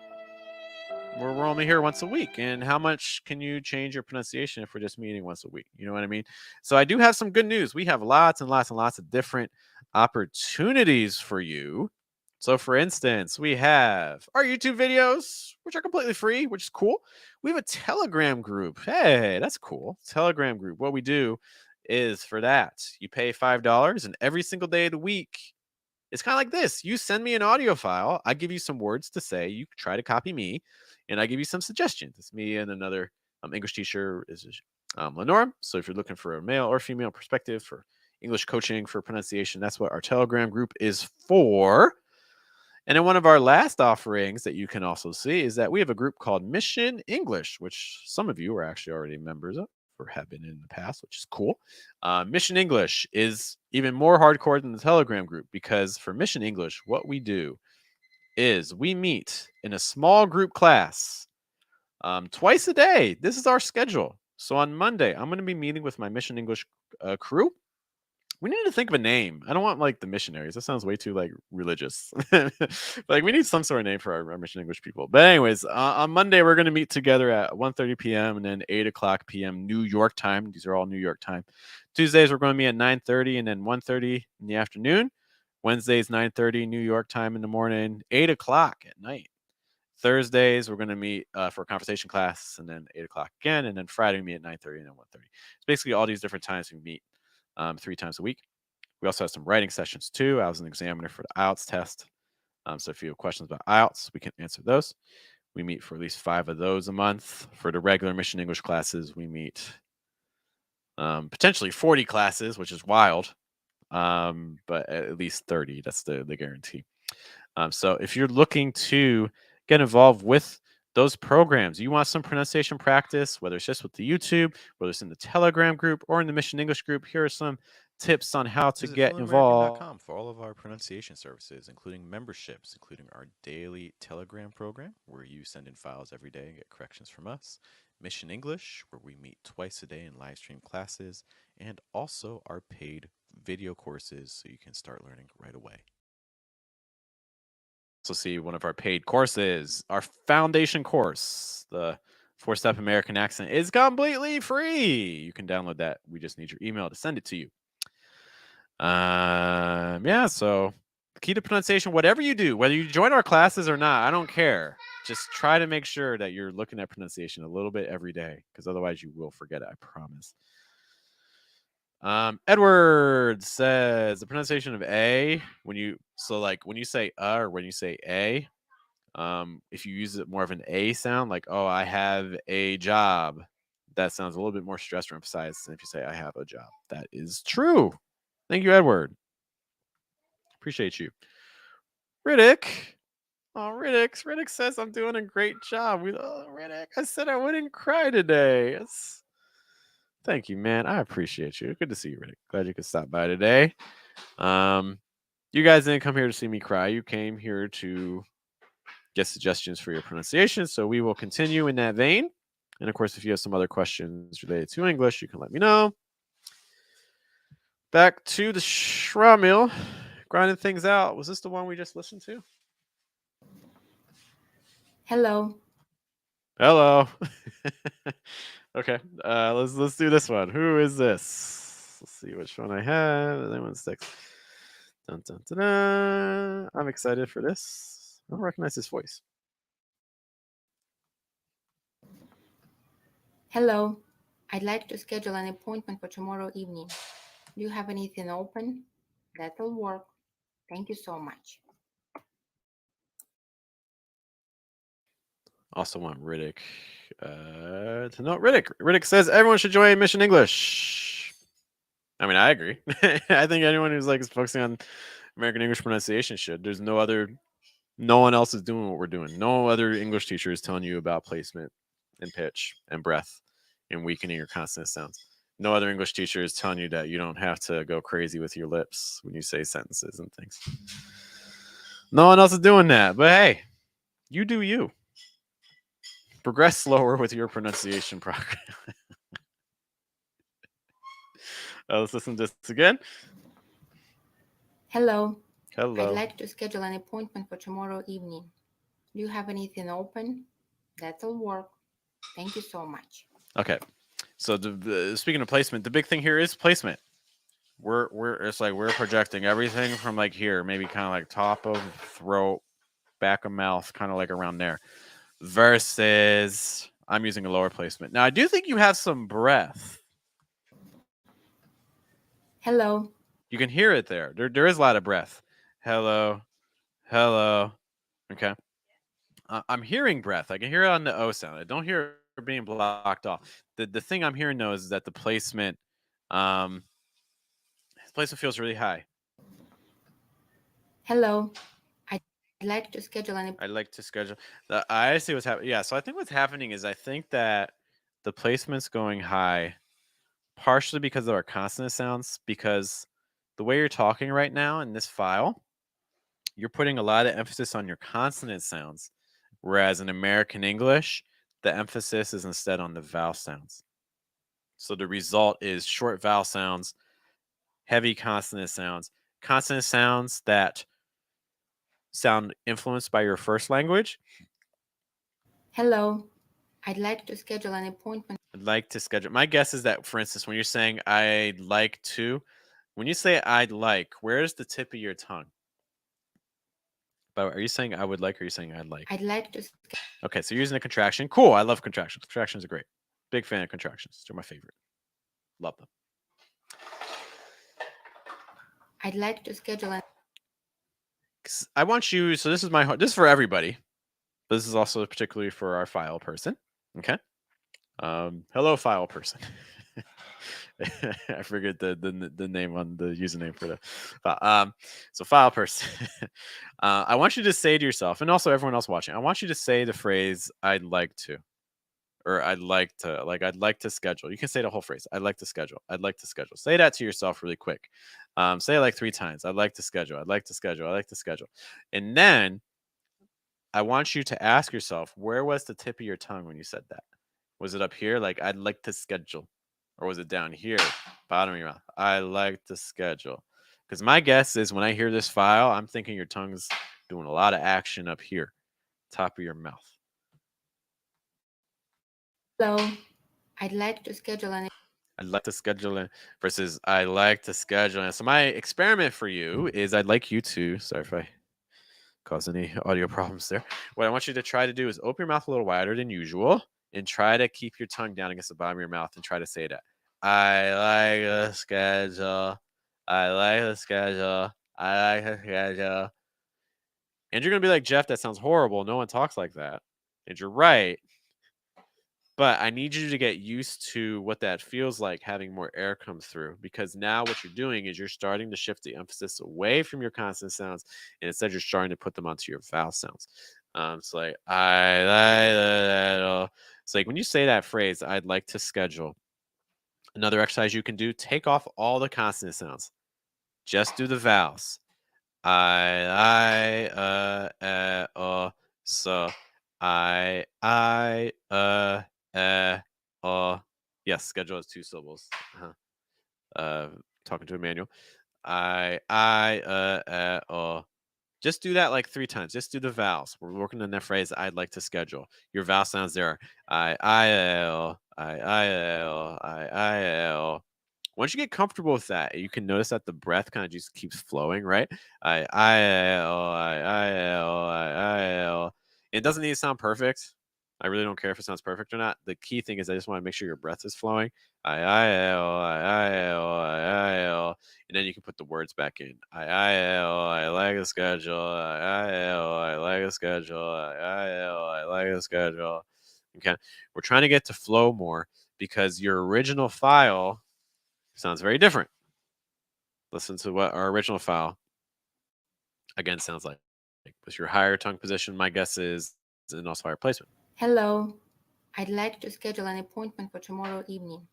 We're only here once a week. And how much can you change your pronunciation if we're just meeting once a week? You know what I mean? So I do have some good news. We have lots and lots and lots of different opportunities for you. So for instance, we have our YouTube videos, which are completely free, which is cool. We have a Telegram group. Hey, that's cool. Telegram group. What we do is for that, you pay $5 and every single day of the week, it's kind of like this. You send me an audio file. I give you some words to say. You try to copy me, and I give you some suggestions. It's me and another English teacher is Lenora. So if you're looking for a male or female perspective for English coaching for pronunciation, that's what our Telegram group is for. And then one of our last offerings that you can also see is that we have a group called Mission English, which some of you are actually already members of or have been in the past, which is cool. Mission English is even more hardcore than the Telegram group because for Mission English, what we do is we meet in a small group class twice a day. This is our schedule. So on Monday, I'm going to be meeting with my Mission English crew. We need to think of a name. I don't want like the missionaries. That sounds way too like religious. Like we need some sort of name for our Mission English people. But anyways, on Monday we're going to meet together at 1:30 p.m. and then 8 o'clock p.m. New York time. These are all New York time. Tuesdays we're going to meet at 9:30 and then 1:30 in the afternoon. Wednesdays 9:30 New York time in the morning, 8 o'clock at night. Thursdays we're going to meet for a conversation class and then 8 o'clock again. And then Friday we meet at 9:30 and then 1:30. It's basically all these different times we meet. 3 times a week. We also have some writing sessions too. I was an examiner for the IELTS test So if you have questions about IELTS, we can answer those. We meet for at least 5 of those a month. For the regular Mission English classes, we meet potentially 40 classes, which is wild, but at least 30. That's the guarantee. So if you're looking to get involved with those programs, you want some pronunciation practice, whether it's just with the YouTube, whether it's in the Telegram group or in the Mission English group, here are some tips on how to Visit get involved. fluentamerican.com for all of our pronunciation services, including memberships, including our daily Telegram program, where you send in files every day and get corrections from us, Mission English, where we meet twice a day in live stream classes, and also our paid video courses so you can start learning right away. Also see one of our paid courses, our foundation course, the 4-step American accent is completely free. You can download that. We just need your email to send it to you. Yeah, so the key to pronunciation, whatever you do, whether you join our classes or not, I don't care. Just try to make sure that you're looking at pronunciation a little bit every day, because otherwise you will forget it, I promise. Edward says the pronunciation of A when you say or when you say A, if you use it more of an A sound, like I have a job, that sounds a little bit more stressed or emphasized than if you say I have a job. That is true. Thank you, Edward. Appreciate you. Riddick. Oh, Riddick says I'm doing a great job. Riddick, I said I wouldn't cry today. Thank you, man. I appreciate you. Good to see you, Riddick. Glad you could stop by today. You guys didn't come here to see me cry. You came here to get suggestions for your pronunciation. So we will continue in that vein. And of course, if you have some other questions related to English, you can let me know. Back to the Schwa Mill, grinding things out. Was this the one we just listened to? Hello. Hello. Okay, let's do this one. Who is this? Let's see which one I have. That one sticks. Dun, dun, dun, dun. I'm excited for this. I don't recognize his voice. Hello. I'd like to schedule an appointment for tomorrow evening. Do you have anything open? That'll work. Thank you so much. Also want Riddick to know Riddick. Riddick says everyone should join Mission English. I mean, I agree. I think anyone who's like is focusing on American English pronunciation should. There's no one else is doing what we're doing. No other English teacher is telling you about placement and pitch and breath and weakening your consonant sounds. No other English teacher is telling you that you don't have to go crazy with your lips when you say sentences and things. No one else is doing that. But hey, you do you. Progress slower with your pronunciation program. Let's listen to this again. Hello. Hello. I'd like to schedule an appointment for tomorrow evening. Do you have anything open? That'll work. Thank you so much. Okay. So speaking of placement, the big thing here is placement. We're projecting everything from like here, maybe kind of like top of throat, back of mouth, kind of like around there. Versus I'm using a lower placement. Now I do think you have some breath. Hello. You can hear it there. There is a lot of breath. Hello. Hello. Okay. I'm hearing breath. I can hear it on the O sound. I don't hear it being blocked off. The thing I'm hearing though is that the placement feels really high. Hello. I'd like to schedule an I'd like to schedule. I see what's happening. Yeah, so I think what's happening is I think that the placement's going high partially because of our consonant sounds, because the way you're talking right now in this file, you're putting a lot of emphasis on your consonant sounds, whereas in American English, the emphasis is instead on the vowel sounds. So the result is short vowel sounds, heavy consonant sounds that sound influenced by your first language. Hello. I'd like to schedule an appointment. I'd like to schedule. My guess is that, for instance, when you're saying I'd like to, when you say I'd like, where's the tip of your tongue? But are you saying I would like or are you saying I'd like? I'd like to. Okay, so you're using a contraction. Cool. I love contractions. Contractions are great. Big fan of contractions. They're my favorite. Love them. I'd like to schedule an. I want you. So this is this is for everybody. But this is also particularly for our file person. Okay. Hello, file person. I forget the name on the username for the so file person. I want you to say to yourself, and also everyone else watching, I want you to say the phrase "I'd like to," or "I'd like to," like "I'd like to schedule." You can say the whole phrase. "I'd like to schedule." "I'd like to schedule." Say that to yourself really quick. Say it like 3 times. "I'd like to schedule." "I'd like to schedule." "I'd like to schedule," and then I want you to ask yourself, where was the tip of your tongue when you said that? Was it up here, like "I'd like to schedule," or was it down here, bottom of your mouth? "I like to schedule." Because my guess is when I hear this file, I'm thinking your tongue's doing a lot of action up here, top of your mouth. Hello. I'd like to schedule an I'd like to schedule it versus I like to schedule it. So my experiment for you is I'd like you to, sorry if I cause any audio problems there. What I want you to try to do is open your mouth a little wider than usual and try to keep your tongue down against the bottom of your mouth and try to say that. I like the schedule. I like the schedule. I like the schedule. And you're going to be like, Jeff, that sounds horrible. No one talks like that. And you're right. But I need you to get used to what that feels like having more air come through, because now what you're doing is you're starting to shift the emphasis away from your consonant sounds, and instead you're starting to put them onto your vowel sounds. It's like I like that. It's like when you say that phrase, "I'd like to schedule." Another exercise you can do: take off all the consonant sounds, just do the vowels. So uh, yes, schedule has 2 syllables. Talking to a manual. Just do that like 3 times. Just do the vowels. We're working on that phrase. I'd like to schedule. Your vowel sounds there. I. Once you get comfortable with that, you can notice that the breath kind of just keeps flowing, right? I. It doesn't need to sound perfect. I really don't care if it sounds perfect or not. The key thing is I just want to make sure your breath is flowing. And then you can put the words back in. I like a schedule. I like a schedule. I like a schedule. Okay, we're trying to get to flow more because your original file sounds very different. Listen to what our original file again sounds like. With your higher tongue position, my guess is, and also higher placement. Hello. I'd like to schedule an appointment for tomorrow evening.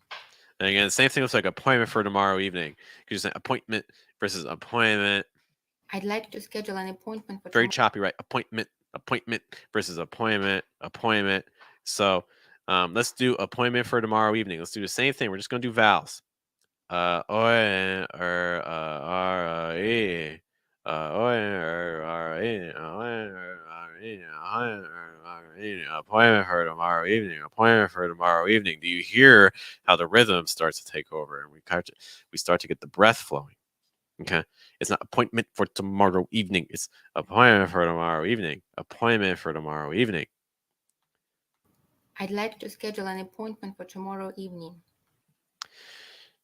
And again, same thing with like appointment for tomorrow evening. You just say appointment versus appointment. I'd like to schedule an appointment for Very tomorrow. choppy, right? Appointment versus appointment. So let's do appointment for tomorrow evening. Let's do the same thing. We're just going to do vowels. O N or R E. O N or R E. O N or R E. O N or R E. Appointment for tomorrow evening. Appointment for tomorrow evening. Do you hear how the rhythm starts to take over and we start to get the breath flowing? Okay. It's not appointment for tomorrow evening. It's appointment for tomorrow evening. Appointment for tomorrow evening. I'd like to schedule an appointment for tomorrow evening.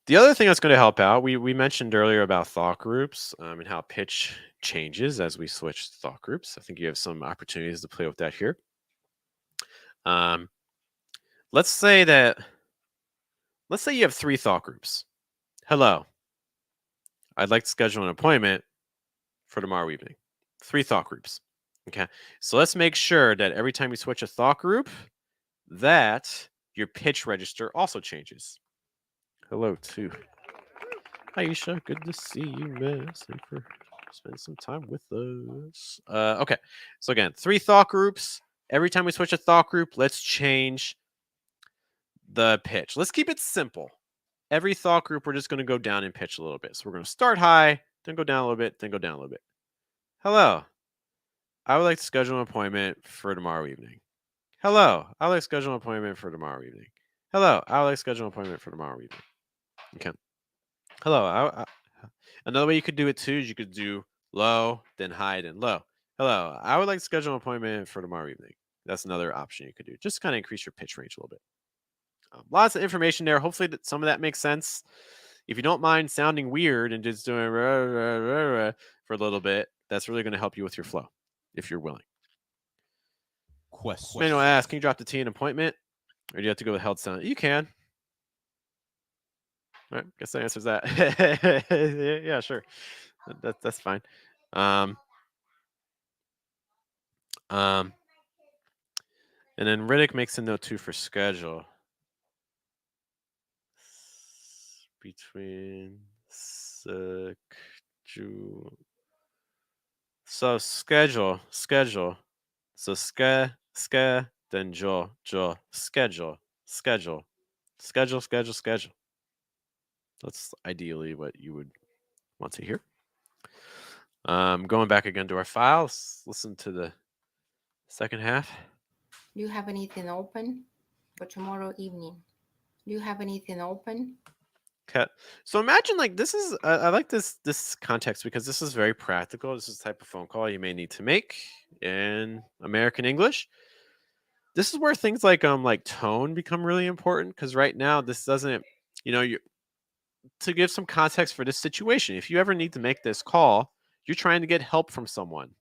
The other thing that's going to help out, we mentioned earlier about thought groups and how pitch changes as we switch thought groups. I think you have some opportunities to play with that here. Let's say you have 3 thought groups. Hello. I'd like to schedule an appointment for tomorrow evening. 3 thought groups. Okay. So let's make sure that every time you switch a thought group, that your pitch register also changes. Hello, too. Aisha, good to see you, man. Thanks for spending some time with us. Okay. So again, 3 thought groups. Every time we switch a thought group, let's change the pitch. Let's keep it simple. Every thought group, we're just going to go down in pitch a little bit. So we're going to start high, then go down a little bit, then go down a little bit. Hello. I would like to schedule an appointment for tomorrow evening. Hello. I would like to schedule an appointment for tomorrow evening. Hello. I would like to schedule an appointment for tomorrow evening. Okay. Hello. Another way you could do it too is you could do low, then high, then low. Hello. I would like to schedule an appointment for tomorrow evening. That's another option you could do. Just kind of increase your pitch range a little bit. Lots of information there. Hopefully some of that makes sense. If you don't mind sounding weird and just doing for a little bit, That's really going to help you with your flow if you're willing. Question. Manuel asks, can you drop the T in appointment? Or do you have to go with held sound? You can. All right, guess that answers that. Yeah, sure. That's fine. Um, um, and then Riddick makes a note too for schedule. Between schedule. So schedule. So then schedule. That's ideally what you would want to hear. Going back again to our files, listen to the second half. Do you have anything open for tomorrow evening? Do you have anything open? Okay. So imagine like this is I like this context because this is very practical. This is the type of phone call you may need to make in American English. This is where things like tone become really important because right now this doesn't, you to give some context for this situation. If you ever need to make this call, you're trying to get help from someone,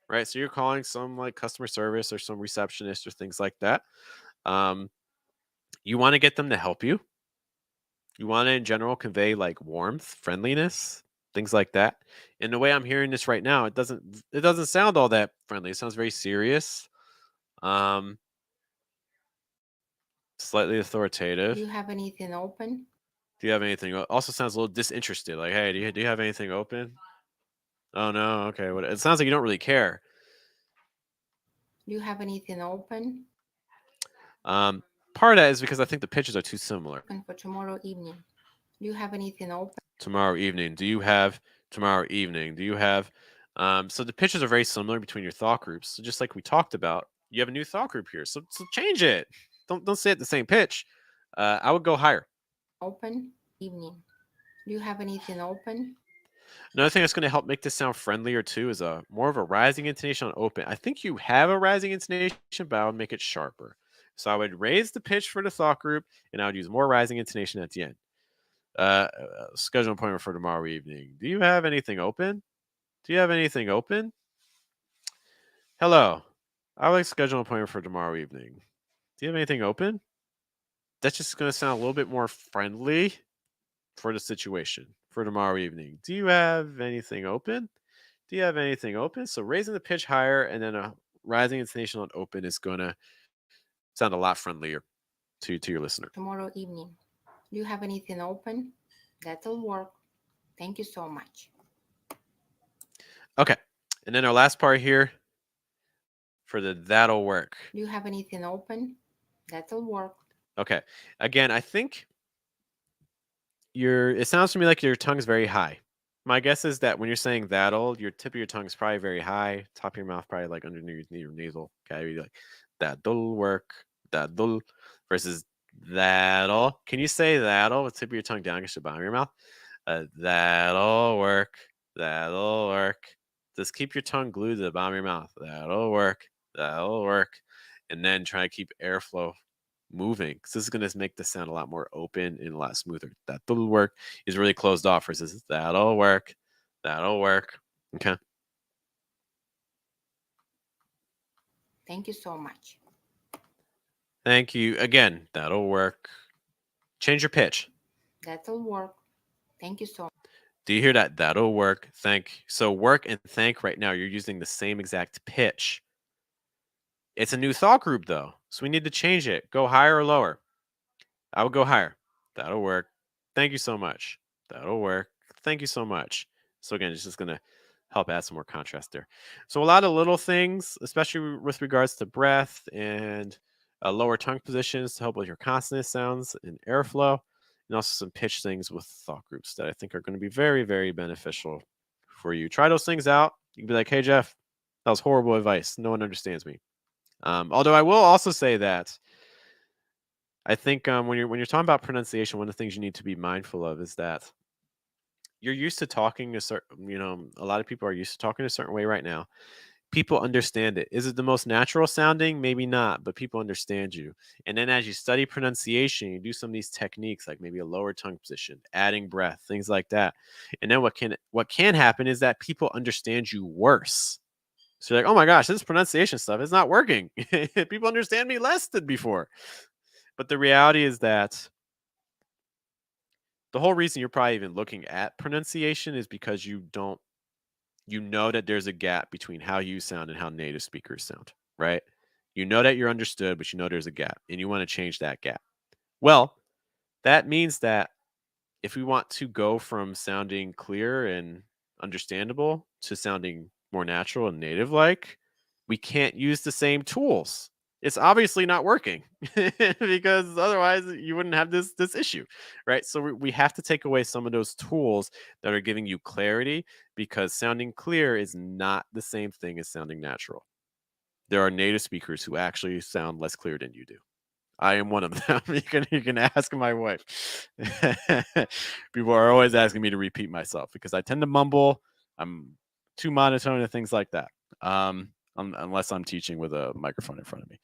right? So you're calling some like customer service or some receptionist or things like that. Um, you want to get them to help you. You want to in general convey like warmth, friendliness, things like that. And the way I'm hearing this right now, it doesn't sound all that friendly. It sounds very serious. Um, Slightly Do authoritative. you have anything open? Do you have anything? Also sounds a little disinterested. Like, hey, do you have anything open? Oh no, okay. What? It sounds like you don't really care. Do you have anything open? Um, Part of that is because I think the pitches are too similar. Open for tomorrow evening. Do you have anything open? Tomorrow evening. Do you have tomorrow evening? Do you have? So the pitches are very similar between your thought groups. So just like we talked about, you have a new thought group here. So change it. Don't say it the same pitch. I would go higher. Open evening. Do you have anything open? Another thing that's going to help make this sound friendlier too is a more of a rising intonation on open. I think you have a rising intonation, but I would make it sharper. So I would raise the pitch for the thought group, and I would use more rising intonation at the end. Schedule an appointment for tomorrow evening. Do you have anything open? Do you have anything open? Hello. I would like to schedule an appointment for tomorrow evening. Do you have anything open? That's just going to sound a little bit more friendly for the situation for tomorrow evening. Do you have anything open? Do you have anything open? So raising the pitch higher and then a rising intonation on open is going to sound a lot friendlier to your listener. Tomorrow evening. Do you have anything open? That'll work. Thank you so much. Okay. And then our last part here for the that'll work. Do you have anything open? That'll work. Okay. Again, I think it sounds to me like your tongue's very high. My guess is that when you're saying that'll, your tip of your tongue is probably very high, top of your mouth probably like underneath your nasal cavity, like that'll work, that'll versus that'll. Can you say that'll with tip of your tongue down against the bottom of your mouth? That'll work, that'll work. Just keep your tongue glued to the bottom of your mouth. That'll work, and then try to keep airflow moving. So this is going to make the sound a lot more open and a lot smoother. That'll work is really closed off versus that'll work. Okay. Thank you so much. Thank you. Again, that'll work. Change your pitch. That'll work. Thank you so much. Do you hear that? That'll work. Thank. So work and thank right now, you're using the same exact pitch. It's a new thought group though. So we need to change it. Go higher or lower. I would go higher. That'll work. Thank you so much. That'll work. Thank you so much. So again, it's just going to help add some more contrast there. So a lot of little things, especially with regards to breath and lower tongue positions to help with your consonant sounds and airflow, and also some pitch things with thought groups that I think are going to be very, very beneficial for you. Try those things out. You can be like, hey, Jeff, that was horrible advice. No one understands me. Although I will also say that I think when you're talking about pronunciation, one of the things you need to be mindful of is that you're used to talking a certain, a lot of people are used to talking a certain way right now, people understand it. Is it the most natural sounding? Maybe not, but people understand you. And then as you study pronunciation, you do some of these techniques, like maybe a lower tongue position, adding breath, things like that. And then what can happen is that people understand you worse. So you're like, oh my gosh, this pronunciation stuff is not working. People understand me less than before. But the reality is that the whole reason you're probably even looking at pronunciation is because you know that there's a gap between how you sound and how native speakers sound, right? You know that you're understood, but you know there's a gap and you want to change that gap. Well, that means that if we want to go from sounding clear and understandable to sounding more natural and native like, we can't use the same tools. It's obviously not working because otherwise you wouldn't have this issue, right? So we have to take away some of those tools that are giving you clarity, because sounding clear is not the same thing as sounding natural. There are native speakers who actually sound less clear than you do. I am one of them. You can ask my wife. People are always asking me to repeat myself because I tend to mumble. I'm too monotone and things like that. Unless I'm teaching with a microphone in front of me.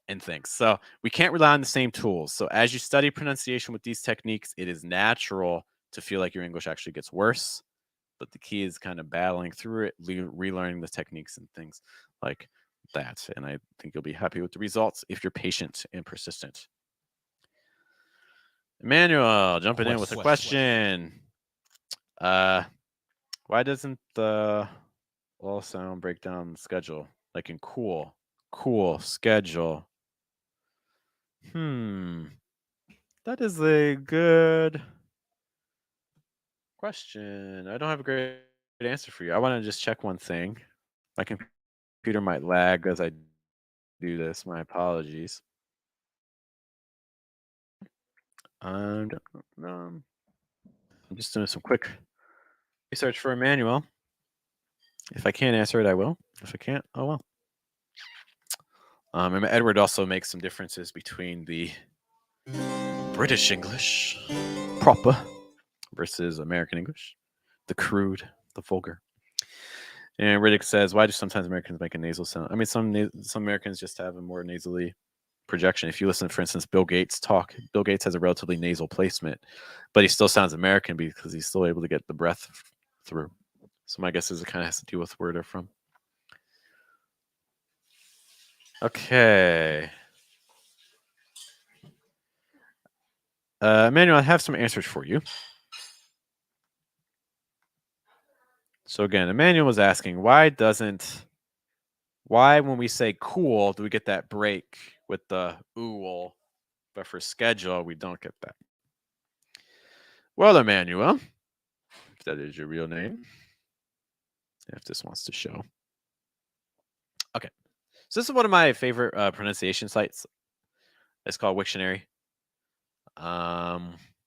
And things. So we can't rely on the same tools. So as you study pronunciation with these techniques, it is natural to feel like your English actually gets worse. But the key is kind of battling through it, relearning the techniques and things like that. And I think you'll be happy with the results if you're patient and persistent. Emmanuel, jumping in with a question. Why doesn't the all sound break down the schedule? Like in cool schedule. That is a good question. I don't have a great answer for you. I want to just check one thing. My computer might lag as I do this. My apologies. And I'm just doing some quick research for Emmanuel. If I can't answer it, I will. If I can't, oh well. And Edward also makes some differences between the British English, proper, versus American English, the crude, the vulgar. And Riddick says, "Why do sometimes Americans make a nasal sound? I mean, some Americans just have a more nasally projection. If you listen, for instance, Bill Gates talk, Bill Gates has a relatively nasal placement, but he still sounds American because he's still able to get the breath through. So my guess is it kind of has to do with where they're from." Okay. Emmanuel, I have some answers for you. So again, Emmanuel was asking, why when we say cool, do we get that break with the ool, but for schedule, we don't get that? Well, Emmanuel, if that is your real name, if this wants to show. Okay. So this is one of my favorite pronunciation sites. It's called Wiktionary.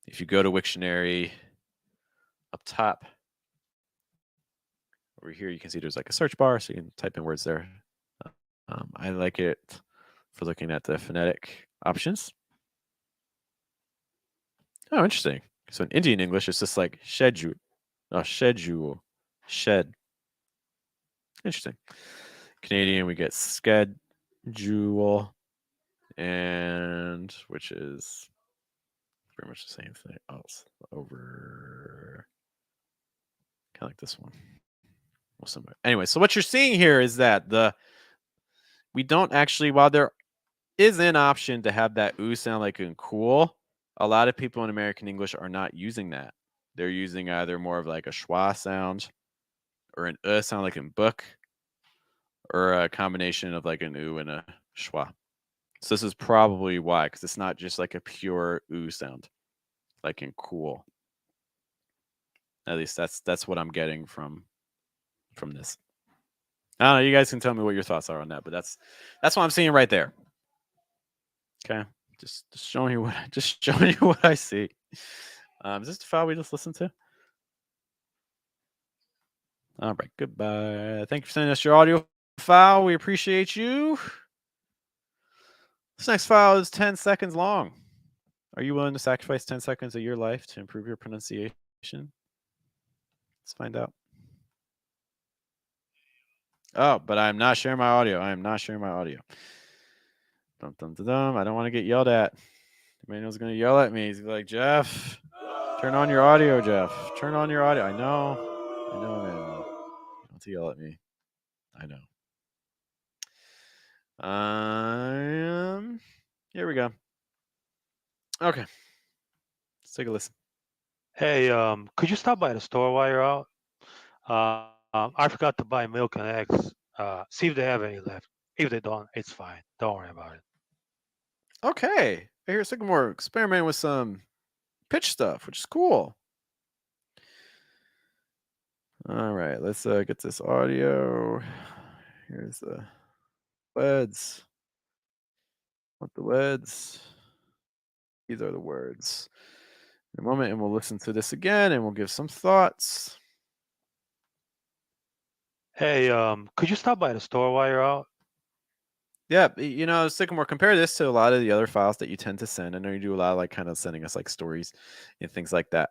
If you go to Wiktionary up top, over here, you can see there's like a search bar, so you can type in words there. I like it for looking at the phonetic options. Oh, interesting. So in Indian English, it's just like schedule, shed. Interesting. Canadian, we get schedule, and which is pretty much the same thing. Else over, kind of like this one. Well, somewhere. Anyway, so what you're seeing here is that we don't actually, while there is an option to have that ooh sound like in cool, a lot of people in American English are not using that. They're using either more of like a schwa sound or an sound like in book, or a combination of like an ooh and a schwa. So this is probably why, because it's not just like a pure ooh sound, like in cool. At least that's what I'm getting from this. I don't know. You guys can tell me what your thoughts are on that, but that's what I'm seeing right there. Okay, just showing you what I see. Is this the file we just listened to? All right, goodbye. Thank you for sending us your audio file. We appreciate you. This next file is 10 seconds long. Are you willing to sacrifice 10 seconds of your life to improve your pronunciation? Let's find out. Oh, but I'm not sharing my audio. I am not sharing my audio. Dum dum dum dum. I don't want to get yelled at. Emmanuel's gonna yell at me. He's gonna be like, Jeff, turn on your audio, Jeff. Turn on your audio. I know. I know, Emmanuel. You don't have to yell at me. I know. Here we go. Okay. Let's take a listen. Hey, could you stop by the store while you're out? I forgot to buy milk and eggs. See if they have any left. If they don't, it's fine. Don't worry about it. Okay. I hear Sycamore experimenting with some pitch stuff, which is cool. All right, let's get this audio. Here's the words. Want the words? These are the words. In a moment, and we'll listen to this again, and we'll give some thoughts. Hey, could you stop by the store while you're out? Yeah, Sycamore, compare this to a lot of the other files that you tend to send. I know you do a lot of like kind of sending us like stories and things like that.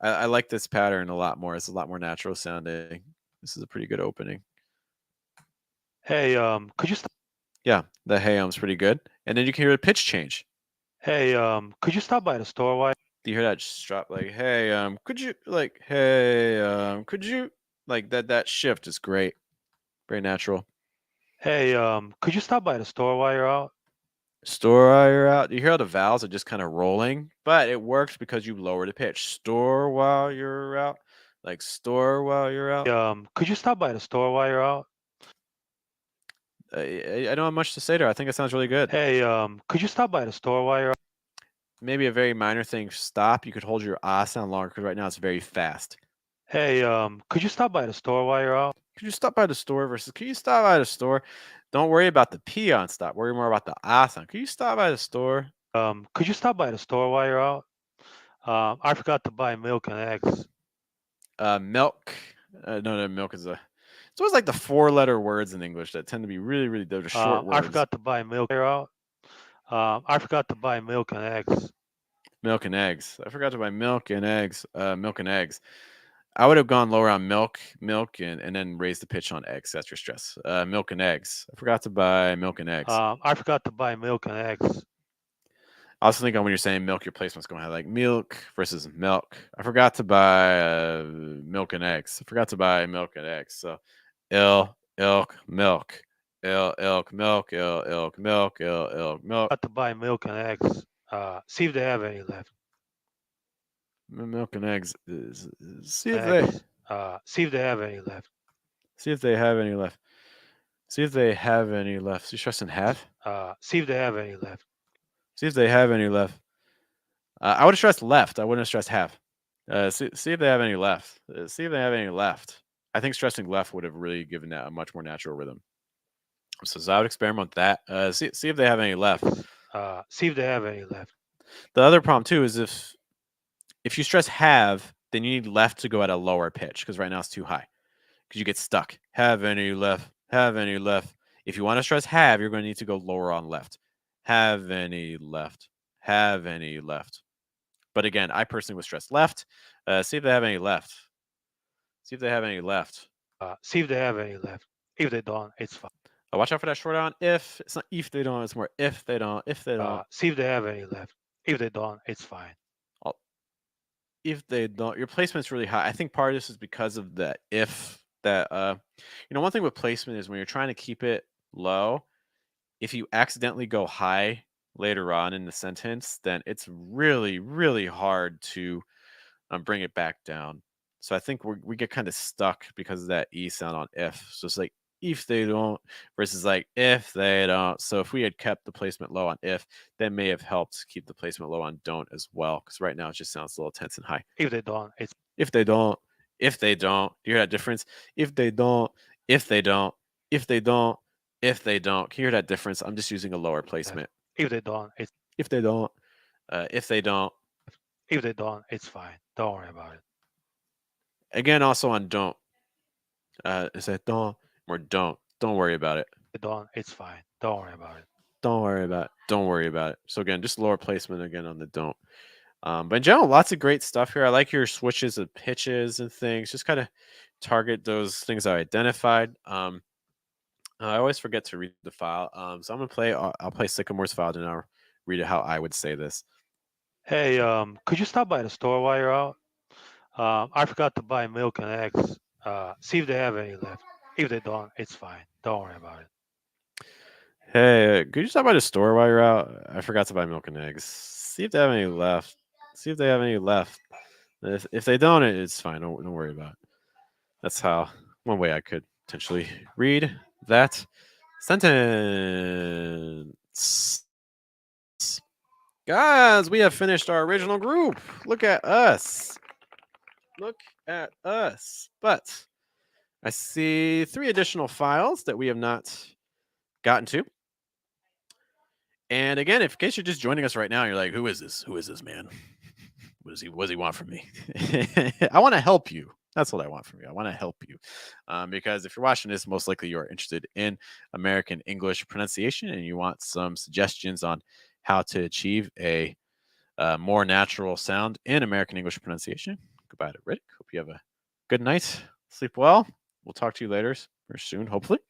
I like this pattern a lot more. It's a lot more natural sounding. This is a pretty good opening. Hey, could you stop? Yeah, the hey um's pretty good. And then you can hear the pitch change. Hey, could you stop by the store while? Do you hear that just drop like, hey, could you like, hey, could you like that shift is great. Very natural. Hey, could you stop by the store while you're out? Store while you're out. You hear how the vowels are just kind of rolling, but it works because you lower the pitch. Store while you're out. Like store while you're out. Could you stop by the store while you're out? I don't have much to say there. I think it sounds really good. Hey, could you stop by the store while you're out? Maybe a very minor thing. Stop. You could hold your ah sound longer because right now it's very fast. Hey, could you stop by the store while you're out? Could you stop by the store versus could you stop by the store? Don't worry about the P on stop. Worry more about the ah sound. Could you stop by the store? Could you stop by the store while you're out? I forgot to buy milk and eggs. Milk. No, milk is a. It's always like the four-letter words in English that tend to be really, really they're short words. I forgot to buy milk. You're out. I forgot to buy milk and eggs. Milk and eggs. I forgot to buy milk and eggs. Milk and eggs. I would have gone lower on milk, and then raise the pitch on eggs. That's your stress. Milk and eggs. I forgot to buy milk and eggs. I forgot to buy milk and eggs. I also think when you're saying milk, your placement's going to have like milk versus milk. I forgot to buy milk and eggs. I forgot to buy milk and eggs. So, ilk, milk. Ilk, milk, ilk, milk, ilk, milk. Got to buy milk and eggs. See if they have any left. Milk and eggs. See if Eggs. they. See if they have any left. See if they have any left. See if they have any left. So you're stressing have? See if they have any left. See if they have any left. I would have stressed left. I wouldn't have stressed have. See if they have any left. See if they have any left. I think stressing left would have really given that a much more natural rhythm. So I would experiment with that. See if they have any left. See if they have any left. The other problem too is if you stress have, then you need left to go at a lower pitch because right now it's too high. Because you get stuck. Have any left? Have any left? If you want to stress have, you're going to need to go lower on left. Have any left? Have any left? But again, I personally would stress left. See if they have any left. See if they have any left. See if they have any left. If they don't, it's fine. Watch out for that short on if. It's not if they don't. It's more if they don't. If they don't. See if they have any left. If they don't, it's fine. If they don't, your placement's really high. I think part of this is because of the if that. One thing with placement is when you're trying to keep it low, if you accidentally go high later on in the sentence, then it's really, really hard to bring it back down. So I think we get kind of stuck because of that E sound on if. So it's like if they don't versus like if they don't. So if we had kept the placement low on if, that may have helped keep the placement low on don't as well. Because right now it just sounds a little tense and high. If they don't, it's if they don't. If they don't. Do you hear that difference? If they don't. If they don't. If they don't. If they don't. Can you hear that difference? I'm just using a lower placement. If they don't, it's if they don't. If they don't. If they don't, it's fine. Don't worry about it. Again, also on don't. Is that don't or don't? Don't worry about it. If they don't, it's fine. Don't worry about it. Don't worry about it. Don't worry about it. So again, just lower placement again on the don't. But in general, lots of great stuff here. I like your switches of pitches and things. Just kind of target those things I identified. I always forget to read the file. So I'm gonna play. I'll play Sycamore's file, and I'll read it how I would say this. Hey, could you stop by the store while you're out? I forgot to buy milk and eggs. See if they have any left. If they don't, it's fine. Don't worry about it. Hey, could you stop by the store while you're out? I forgot to buy milk and eggs. See if they have any left. See if they have any left. If they don't, it's fine. Don't worry about it. That's how one way I could potentially read that sentence. Guys, we have finished our original group. Look at us. Look at us. But I see 3 additional files that we have not gotten to. And again, if in case you're just joining us right now, you're like, who is this? Who is this man? What does he want from me? I want to help you. That's what I want from you. I want to help you. Because if you're watching this, most likely you are interested in American English pronunciation and you want some suggestions on how to achieve a more natural sound in American English pronunciation. Goodbye to Riddick. Hope you have a good night. Sleep well. We'll talk to you later, very soon, hopefully.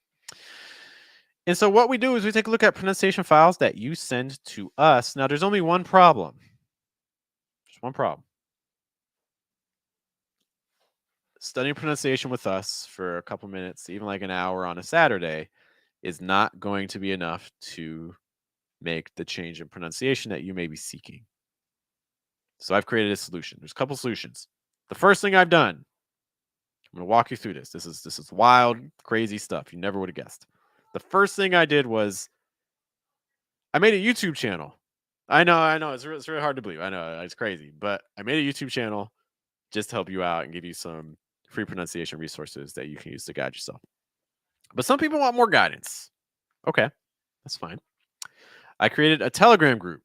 And so what we do is we take a look at pronunciation files that you send to us. Now, there's only one problem. Just one problem. Studying pronunciation with us for a couple minutes, even like an hour on a Saturday, is not going to be enough to make the change in pronunciation that you may be seeking. So I've created a solution. There's a couple solutions. The first thing I've done, I'm going to walk you through this. This is wild, crazy stuff. You never would have guessed. The first thing I did was I made a YouTube channel. I know. It's really hard to believe. I know it's crazy, but I made a YouTube channel just to help you out and give you some free pronunciation resources that you can use to guide yourself. But some people want more guidance. Okay, that's fine. I created a Telegram group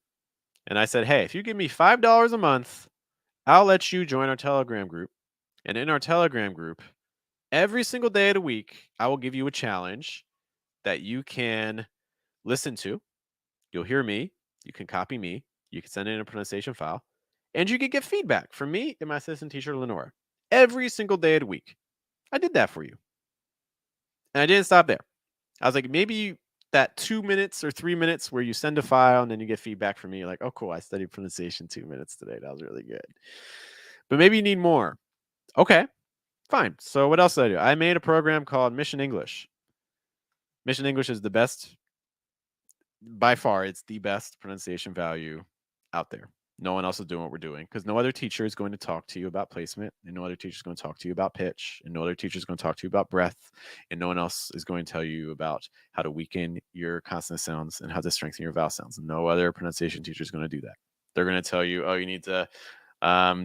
and I said, hey, if you give me $5 a month, I'll let you join our Telegram group. And in our Telegram group, every single day of the week, I will give you a challenge that you can listen to. You'll hear me. You can copy me. You can send in a pronunciation file. And you can get feedback from me and my assistant teacher, Lenora, every single day of the week. I did that for you. And I didn't stop there. I was like, maybe that 2 minutes or 3 minutes where you send a file and then you get feedback from me. You're like, oh, cool. I studied pronunciation 2 minutes today. That was really good. But maybe you need more. Okay, fine. So what else did I do? I made a program called Mission English. Mission English is the best, by far, it's the best pronunciation value out there. No one else is doing what we're doing because no other teacher is going to talk to you about placement, and no other teacher is going to talk to you about pitch, and no other teacher is going to talk to you about breath, and no one else is going to tell you about how to weaken your consonant sounds and how to strengthen your vowel sounds. No other pronunciation teacher is going to do that. They're going to tell you, oh, you need to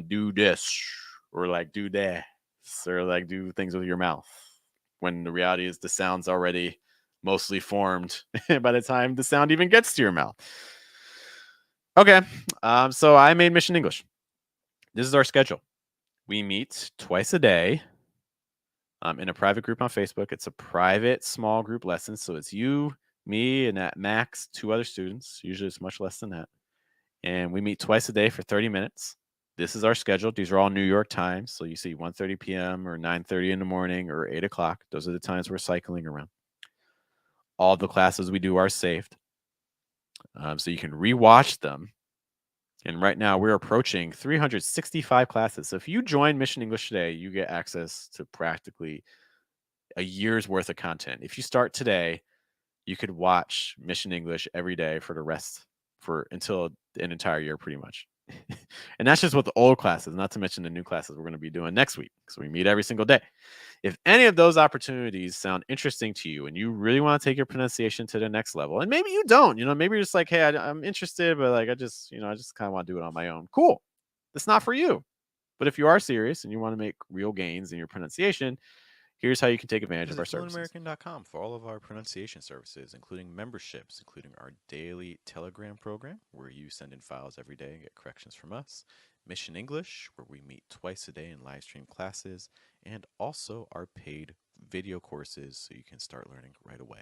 do this or like do that or like do things with your mouth. When the reality is the sound's already mostly formed by the time the sound even gets to your mouth. Okay, so I made Mission English. This is our schedule. We meet twice a day in a private group on Facebook. It's a private small group lesson. So it's you, me, and at max 2 other students. Usually it's much less than that. And we meet twice a day for 30 minutes. This is our schedule. These are all New York times. So you see 1:30 p.m. or 9:30 in the morning or 8 o'clock. Those are the times we're cycling around. All the classes we do are saved. So you can rewatch them. And right now we're approaching 365 classes. So if you join Mission English today, you get access to practically a year's worth of content. If you start today, you could watch Mission English every day for the rest until an entire year, pretty much. And that's just with the old classes, not to mention the new classes we're going to be doing next week because we meet every single day. If any of those opportunities sound interesting to you and you really want to take your pronunciation to the next level, and maybe you don't, maybe you're just like, hey, I'm interested, but like I just kind of want to do it on my own. Cool. That's not for you. But if you are serious and you want to make real gains in your pronunciation, here's how you can take advantage of our Visit services. fluentamerican.com for all of our pronunciation services, including memberships, including our daily Telegram program, where you send in files every day and get corrections from us, Mission English, where we meet twice a day in live stream classes, and also our paid video courses so you can start learning right away.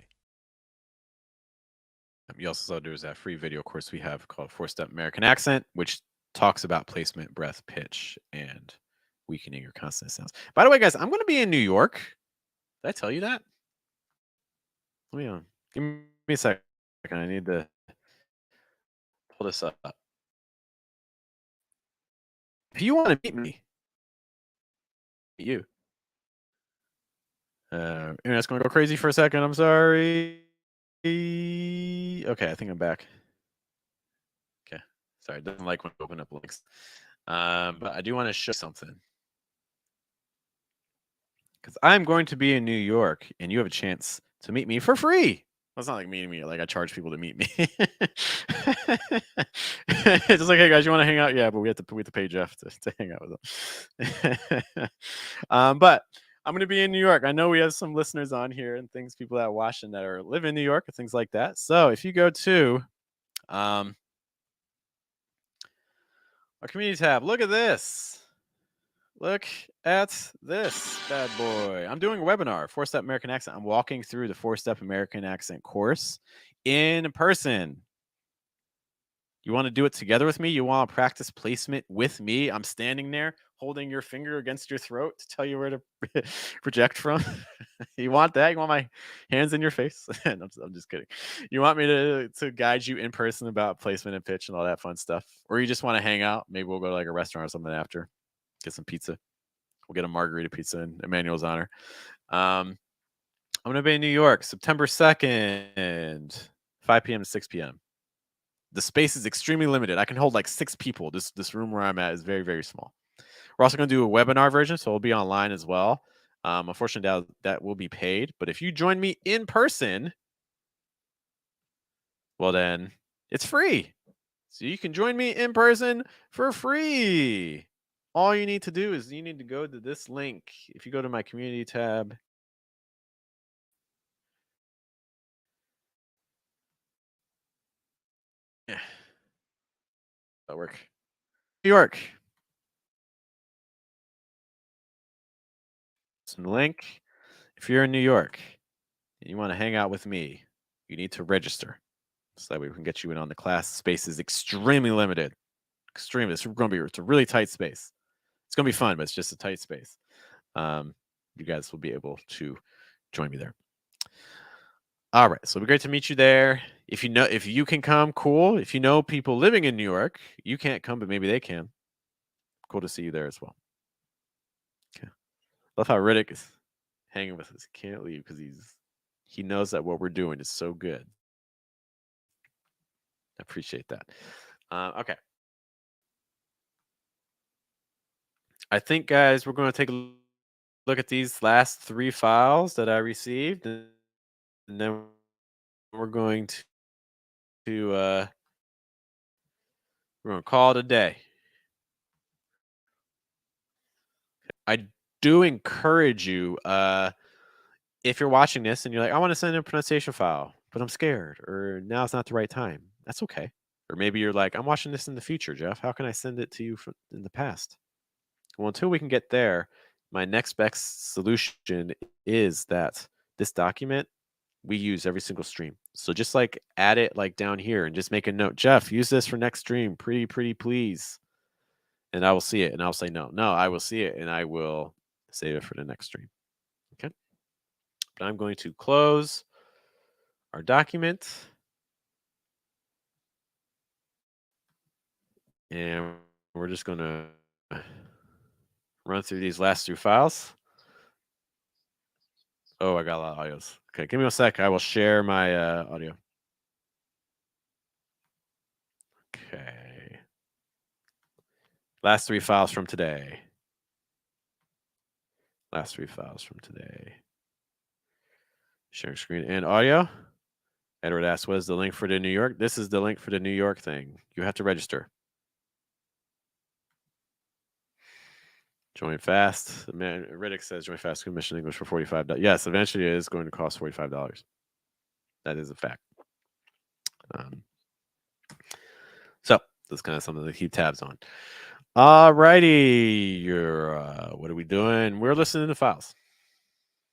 You also saw there's that free video course we have called 4-Step American Accent, which talks about placement, breath, pitch, and weakening your consonant sounds. By the way, guys, I'm going to be in New York. Did I tell you that? give me a second. I need to pull this up. If you want to meet me, you. Internet's going to go crazy for a second. I'm sorry. Okay, I think I'm back. Okay. Sorry, it doesn't like when I open up links. But I do want to show something. Because I'm going to be in New York and you have a chance to meet me for free. Well, it's not like meeting me, like I charge people to meet me. It's just like, hey guys, you want to hang out? Yeah, but we have to pay Jeff to hang out with him. But I'm gonna be in New York. I know we have some listeners on here and things, people that are watching that are live in New York and things like that. So if you go to our community tab, look at this. Look at this bad boy. I'm doing a webinar, 4-Step American Accent. I'm walking through the 4-Step American Accent course in person. You want to do it together with me? You want to practice placement with me? I'm standing there holding your finger against your throat to tell you where to project from. You want that? You want my hands in your face? I'm just kidding. You want me to guide you in person about placement and pitch and all that fun stuff? Or you just want to hang out? Maybe we'll go to like a restaurant or something after, get some pizza. We'll get a margarita pizza in Emmanuel's honor. I'm going to be in New York, September 2nd, 5 p.m. to 6 p.m. The space is extremely limited. I can hold like 6 people. This room where I'm at is very, very small. We're also going to do a webinar version, so it'll be online as well. Unfortunately, that will be paid. But if you join me in person, well, then it's free. So you can join me in person for free. All you need to do is you need to go to this link. If you go to my community tab, yeah, that'll work. New York. Some link. If you're in New York and you want to hang out with me, you need to register. So that way we can get you in on the class. Space is extremely limited. Extremely. It's a really tight space. It's gonna be fun, but it's just a tight space. You guys will be able to join me there. All right, so it'll be great to meet you there. If you can come, cool. If you know people living in New York, you can't come, but maybe they can. Cool to see you there as well. Okay. Love how Riddick is hanging with us. He can't leave because he knows that what we're doing is so good. I appreciate that. Okay. I think, guys, we're going to take a look at these last 3 files that I received, and then we're going to we're going to call it a day. I do encourage you, if you're watching this and you're like, I want to send a pronunciation file, but I'm scared, or now it's not the right time. That's okay. Or maybe you're like, I'm watching this in the future, Jeff. How can I send it to you in the past? Well, until we can get there, my next best solution is that this document we use every single stream. So just like add it like down here and just make a note. Jeff, use this for next stream. Pretty please. And I will see it and I'll say no. No, I will see it and I will save it for the next stream. Okay. But I'm going to close our document. And we're just going to run through these last 2 files. Oh, I got a lot of audios. Okay, give me a sec. I will share my audio. Okay. Last 3 files from today. Last 3 files from today. Sharing screen and audio. Edward asks, what is the link for the New York? This is the link for the New York thing. You have to register. Join fast. Man, Riddick says join fast commission English for $45. Yes, eventually it is going to cost $45. That is a fact. So that's kind of something to keep tabs on. All righty. What are we doing? We're listening to files.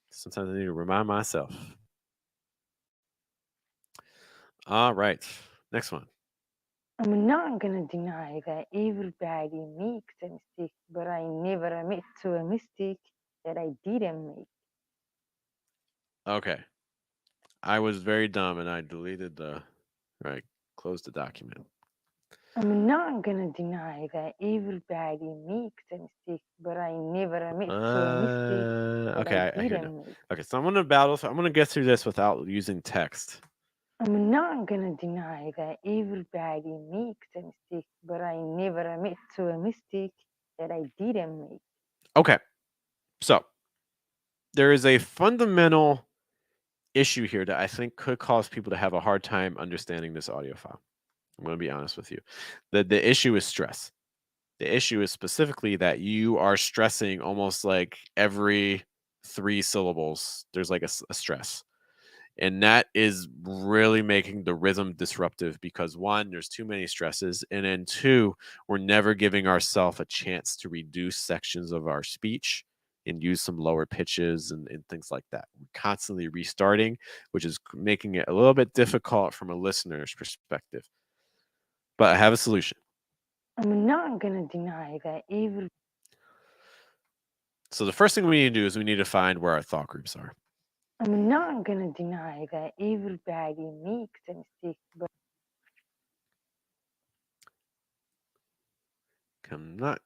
Sometimes I need to remind myself. All right. Next one. I'm not gonna deny that everybody makes a mistake, but I never admit to a mistake that I didn't make. Okay. I was very dumb and I deleted right, closed the document. I'm not gonna deny that everybody makes a mistake, but I never admit to a mistake that Okay, I I hear now. didn't make. Okay, so I'm gonna battle. I'm gonna get through this without using text. I'm not gonna deny that everybody makes a mistake, but I never admit to a mistake that I didn't make. Okay, so there is a fundamental issue here that I think could cause people to have a hard time understanding this audio file. I'm going to be honest with you. The issue is stress. The issue is specifically that you are stressing almost like every 3 syllables. There's like a stress. And that is really making the rhythm disruptive because one, there's too many stresses. And then two, we're never giving ourselves a chance to reduce sections of our speech and use some lower pitches and things like that. We're constantly restarting, which is making it a little bit difficult from a listener's perspective. But I have a solution. I'm not gonna deny that every So the first thing we need to do is we need to find where our thought groups are. I'm not gonna deny that everybody makes a mistake, but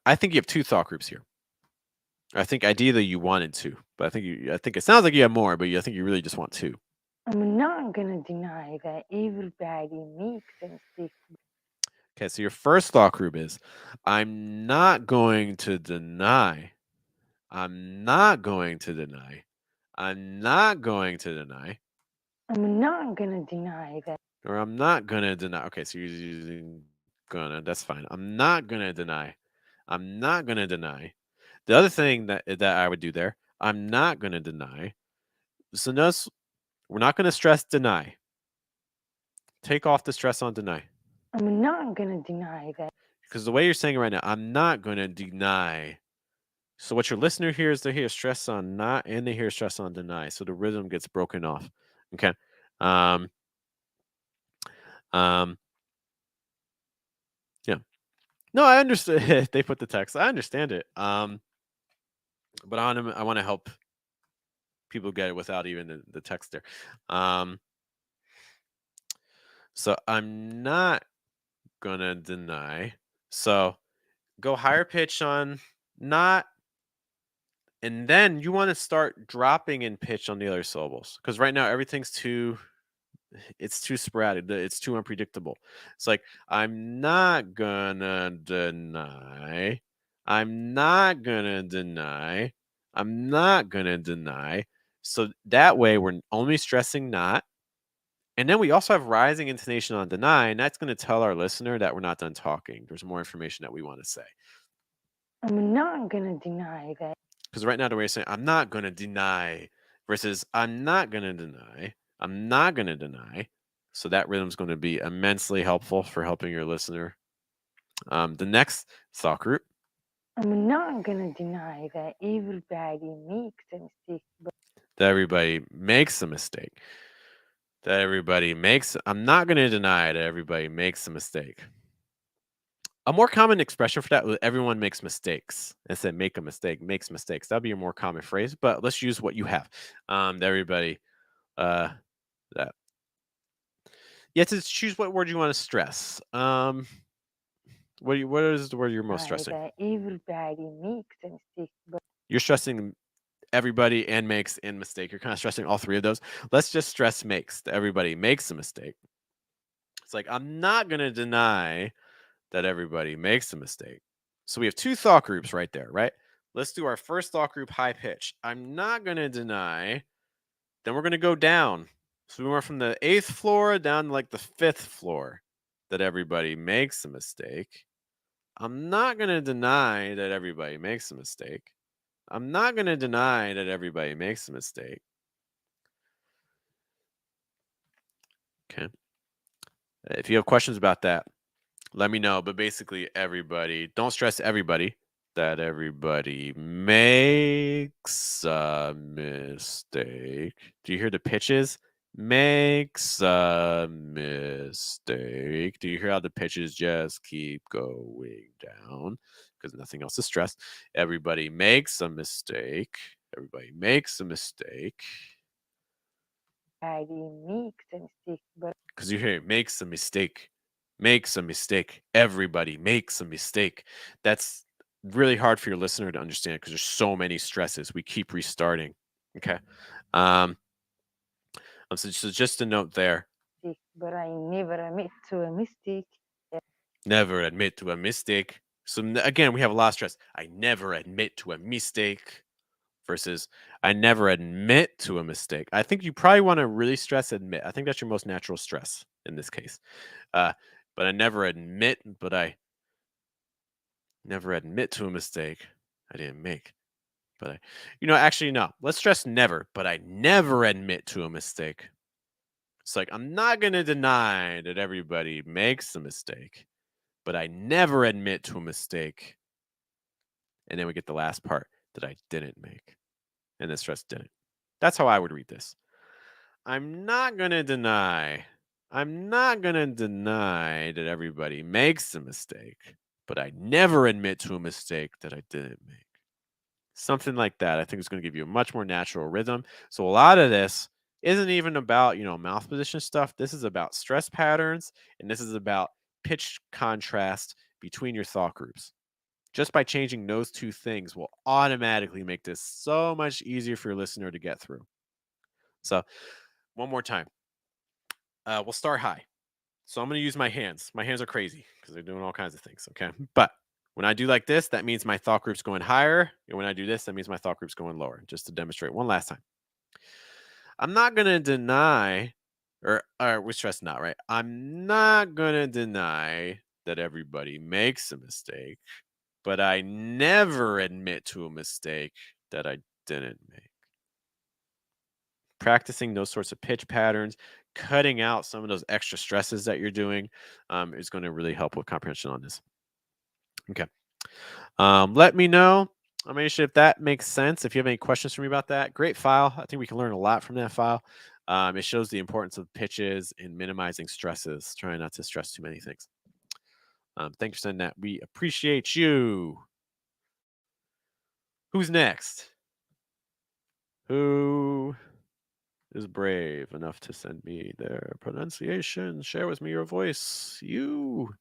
I think you have 2 thought groups here. I think ideally you wanted 2, but I think it sounds like you have more, but I think you really just want 2. I'm not gonna deny that everybody makes a mistake. Okay, so your first thought group is I'm not going to deny. I'm not going to deny. I'm not going to deny. I'm not gonna deny that. Or I'm not gonna deny. Okay, so you're using gonna. That's fine. I'm not gonna deny. I'm not gonna deny. The other thing that I would do there, I'm not gonna deny. So notice we're not gonna stress deny. Take off the stress on deny. I'm not gonna deny that. Because the way you're saying it right now, I'm not gonna deny. So what your listener hears, they hear stress on not and they hear stress on deny. So the rhythm gets broken off. Okay. Um, um, yeah. No, I understand. They put the text. I understand it. But I want to help people get it without even the text there. So I'm not gonna deny. So go higher pitch on not, and then you want to start dropping in pitch on the other syllables because right now everything's too it's too sporadic. It's too unpredictable. It's like I'm not gonna deny. I'm not gonna deny. I'm not gonna deny. So that way we're only stressing not. And then we also have rising intonation on deny, and that's going to tell our listener that we're not done talking. There's more information that we want to say. I'm not gonna deny that. Because right now the way you're saying I'm not going to deny versus I'm not going to deny. I'm not going to deny. So that rhythm is going to be immensely helpful for helping your listener. The next thought group. I'm not gonna deny that everybody makes a mistake, but That everybody makes a mistake. That everybody makes. I'm not going to deny that everybody makes a mistake. A more common expression for that was everyone makes mistakes. Instead, make a mistake, makes mistakes. That'd be a more common phrase, but let's use what you have. Everybody, uh, that. You have to choose what word you want to stress. What is the word you're most stressing? that everybody makes a mistake, but You're stressing everybody and makes and mistake. You're kind of stressing all 3 of those. Let's just stress makes. Everybody makes a mistake. It's like I'm not gonna deny that everybody makes a mistake. So we have 2 thought groups right there, right? Let's do our first thought group high pitch. I'm not going to deny. Then we're going to go down. So we went from the 8th floor down to like the 5th floor that everybody makes a mistake. I'm not going to deny that everybody makes a mistake. I'm not going to deny that everybody makes a mistake. Okay. If you have questions about that, let me know. But basically, everybody, don't stress everybody, that everybody makes a mistake. Do you hear the pitches? Makes a mistake. Do you hear how the pitches just keep going down? Because nothing else is stressed. Everybody makes a mistake. Everybody makes a mistake. everybody makes a mistake, but Because you hear makes a mistake, makes a mistake. Everybody makes a mistake. That's really hard for your listener to understand because there's so many stresses. We keep restarting. Okay. Um, so just a note there. but I never admit to a mistake. Never admit to a mistake. So again, we have a lot of stress. I never admit to a mistake versus I never admit to a mistake. I think you probably want to really stress admit. I think that's your most natural stress in this case. Uh, but I never admit, but I never admit to a mistake I didn't make. But actually, no. Let's stress never, but I never admit to a mistake. It's like, I'm not going to deny that everybody makes a mistake, but I never admit to a mistake. And then we get the last part that I didn't make. And then stress didn't. That's how I would read this. I'm not going to deny. I'm not going to deny that everybody makes a mistake, but I never admit to a mistake that I didn't make. Something like that, I think is going to give you a much more natural rhythm. So a lot of this isn't even about, mouth position stuff. This is about stress patterns, and this is about pitch contrast between your thought groups. Just by changing those two things will automatically make this so much easier for your listener to get through. So one more time. We'll start high. So I'm going to use my hands. My hands are crazy because they're doing all kinds of things, okay? But when I do like this, that means my thought group's going higher. And when I do this, that means my thought group's going lower. Just to demonstrate one last time. I'm not going to deny, or we stress not, right? I'm not going to deny that everybody makes a mistake, but I never admit to a mistake that I didn't make. Practicing those sorts of pitch patterns, cutting out some of those extra stresses that you're doing is going to really help with comprehension on this. Okay. Let me know. I'm not sure if that makes sense. If you have any questions for me about that, great file. I think we can learn a lot from that file. It shows the importance of pitches and minimizing stresses, trying not to stress too many things. Thanks for sending that. We appreciate you. Who's next? Who is brave enough to send me their pronunciation? Share with me your voice. You.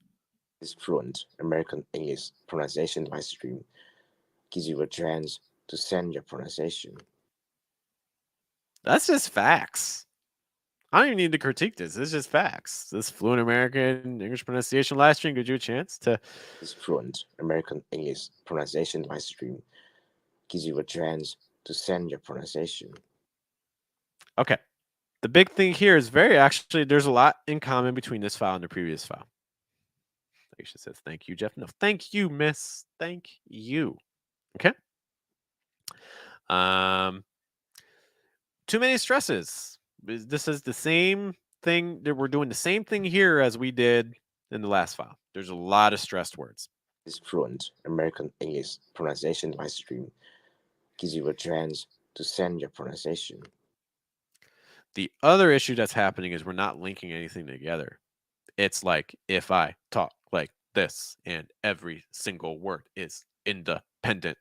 This fluent American English pronunciation live stream gives you a chance to send your pronunciation. That's just facts. I don't even need to critique this. It's just facts. This fluent American English pronunciation live stream gives you a chance to. This fluent American English pronunciation live stream gives you a chance to send your pronunciation. Okay. The big thing here is there's a lot in common between this file and the previous file. Aisha says, thank you, Jeff. No, thank you, miss. Thank you. Okay. Too many stresses. This is the same thing that we're doing the same thing here as we did in the last file. There's a lot of stressed words. This fluent American English pronunciation live stream gives you a chance to send your pronunciation. The other issue that's happening is we're not linking anything together. It's like if I talk like this and every single word is independent.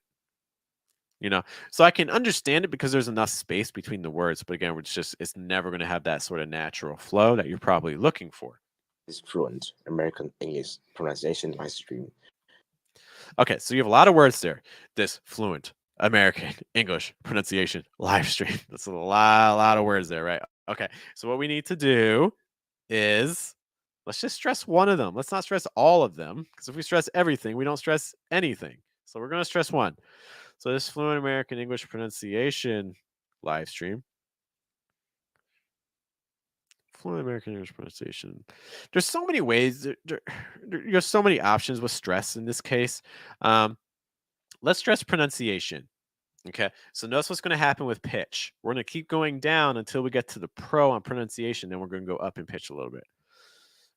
So I can understand it because there's enough space between the words, but again, it's never going to have that sort of natural flow that you're probably looking for. This fluent American English pronunciation live stream. Okay, so you have a lot of words there. This fluent American English pronunciation live stream. That's a lot of words there, right? Okay, so what we need to do is let's just stress one of them. Let's not stress all of them because if we stress everything, we don't stress anything. So we're going to stress one. So this fluent American English pronunciation live stream. Fluent American English pronunciation. There's so many ways. There's so many options with stress in this case. Let's stress pronunciation. Okay, so notice what's going to happen with pitch. We're going to keep going down until we get to the pro on pronunciation. Then we're going to go up in pitch a little bit.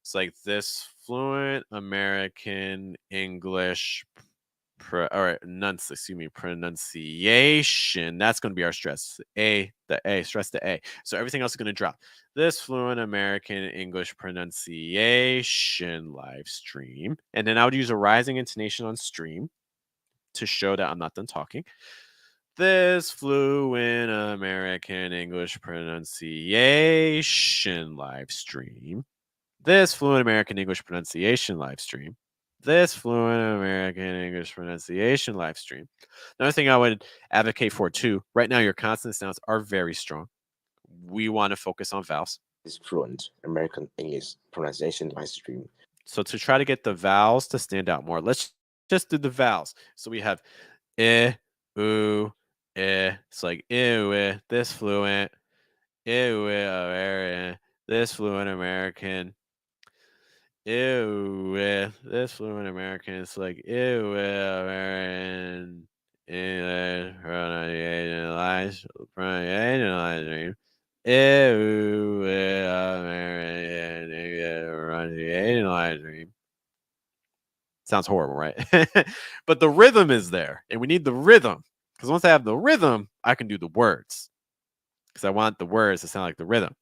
It's like this fluent American English pronunciation. That's going to be our stress. Stress the A. So everything else is going to drop. This fluent American English pronunciation live stream. And then I would use a rising intonation on stream to show that I'm not done talking. This fluent American English pronunciation live stream. This fluent American English pronunciation live stream. This fluent American English pronunciation live stream. Another thing I would advocate for too, right now your consonant sounds are very strong. We want to focus on vowels. This fluent American English pronunciation live stream. So to try to get the vowels to stand out more, let's just do the vowels. So we have eh, ooh, eh. It's like ew, this fluent, ew, American, this fluent American, ew, this fluent American. It's like ew, American. English pronunciation live stream. Ew, American English pronunciation live stream. Sounds horrible, right? But the rhythm is there, and we need the rhythm. Because once I have the rhythm, I can do the words. Because I want the words to sound like the rhythm.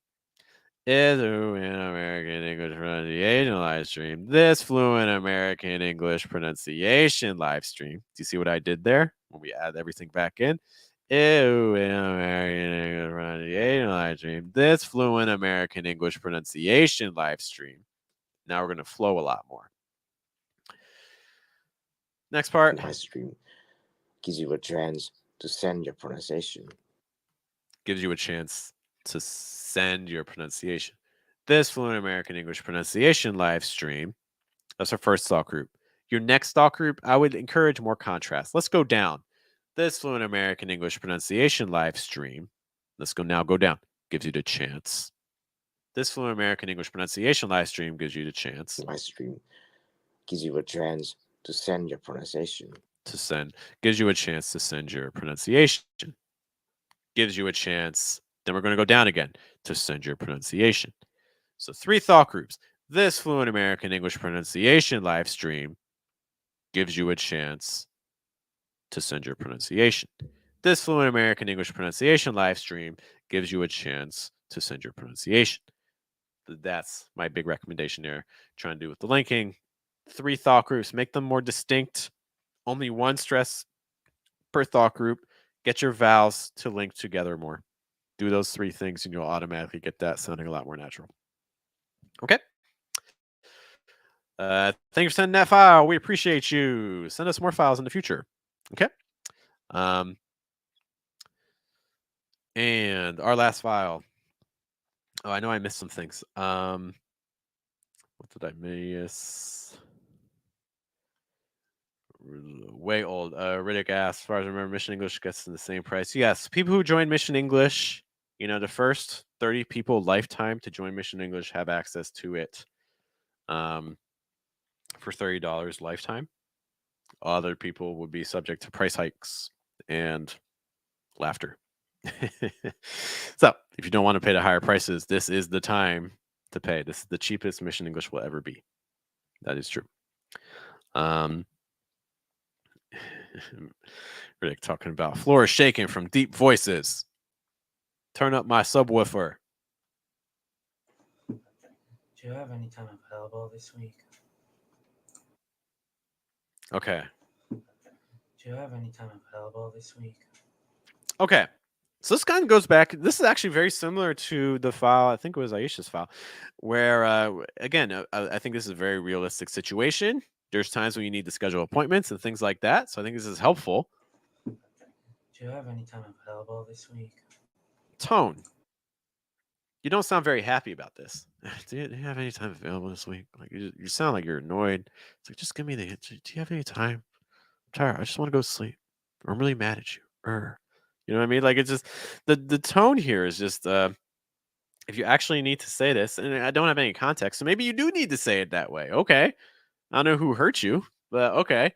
Is fluent American English pronunciation live stream. This fluent American English pronunciation live stream. Do you see what I did there? When we add everything back in. Ew, American English pronunciation live stream. This fluent American English pronunciation live stream. Now we're going to flow a lot more. Next part. Live stream gives you a chance to send your pronunciation. Gives you a chance to send your pronunciation. This fluent American English pronunciation live stream. That's our first thought group. Your next thought group, I would encourage more contrast. Let's go down. This fluent American English pronunciation live stream. Let's go down. Gives you the chance. This fluent American English pronunciation live stream gives you the chance. Live stream gives you a chance to send your pronunciation. To send. Gives you a chance to send your pronunciation. Gives you a chance. Then we're going to go down again to send your pronunciation. So 3 thought groups. This fluent American English pronunciation live stream gives you a chance to send your pronunciation. This fluent American English pronunciation live stream gives you a chance to send your pronunciation. That's my big recommendation there. Trying to do with the linking. 3 thought groups. Make them more distinct. Only 1 stress per thought group. Get your vowels to link together more. Do those 3 things and you'll automatically get that sounding a lot more natural. Okay. Thank you for sending that file. We appreciate you. Send us more files in the future. Okay. And our last file. Oh, I know I missed some things. What did I miss? Way old. Riddick asked, as far as I remember, Mission English gets the same price. Yes, people who join Mission English, the first 30 people lifetime to join Mission English have access to it for $30 lifetime. Other people would be subject to price hikes and laughter. So, if you don't want to pay the higher prices, this is the time to pay. This is the cheapest Mission English will ever be. That is true. Riddick talking about floor is shaking from deep voices. Turn up my subwoofer. Do you have any time available this week? Okay. Do you have any time available this week? Okay. So this kind of goes back. This is actually very similar to the file. I think it was Aisha's file, where again, I think this is a very realistic situation. There's times when you need to schedule appointments and things like that. So I think this is helpful. Do you have any time available this week? Tone. You don't sound very happy about this. Do you have any time available this week? Like you sound like you're annoyed. It's like, just give me the answer. Do you have any time? I'm tired. I just want to go to sleep. Or I'm really mad at you. You know what I mean? Like it's just the tone here is just if you actually need to say this, and I don't have any context, so maybe you do need to say it that way. Okay. I don't know who hurt you, but okay.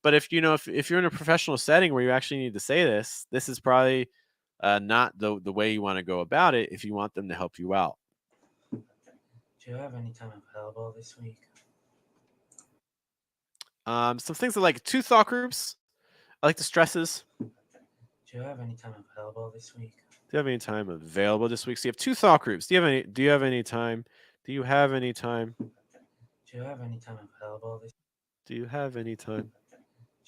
But if if you're in a professional setting where you actually need to say this, this is probably not the way you want to go about it if you want them to help you out. Do you have any time available this week? Some things are like 2 thought groups. I like the stresses. Do you have any time available this week? Do you have any time available this week? So you have 2 thought groups. Do you have any time? Do you have any time? Do you have any time available this? Do you have any time?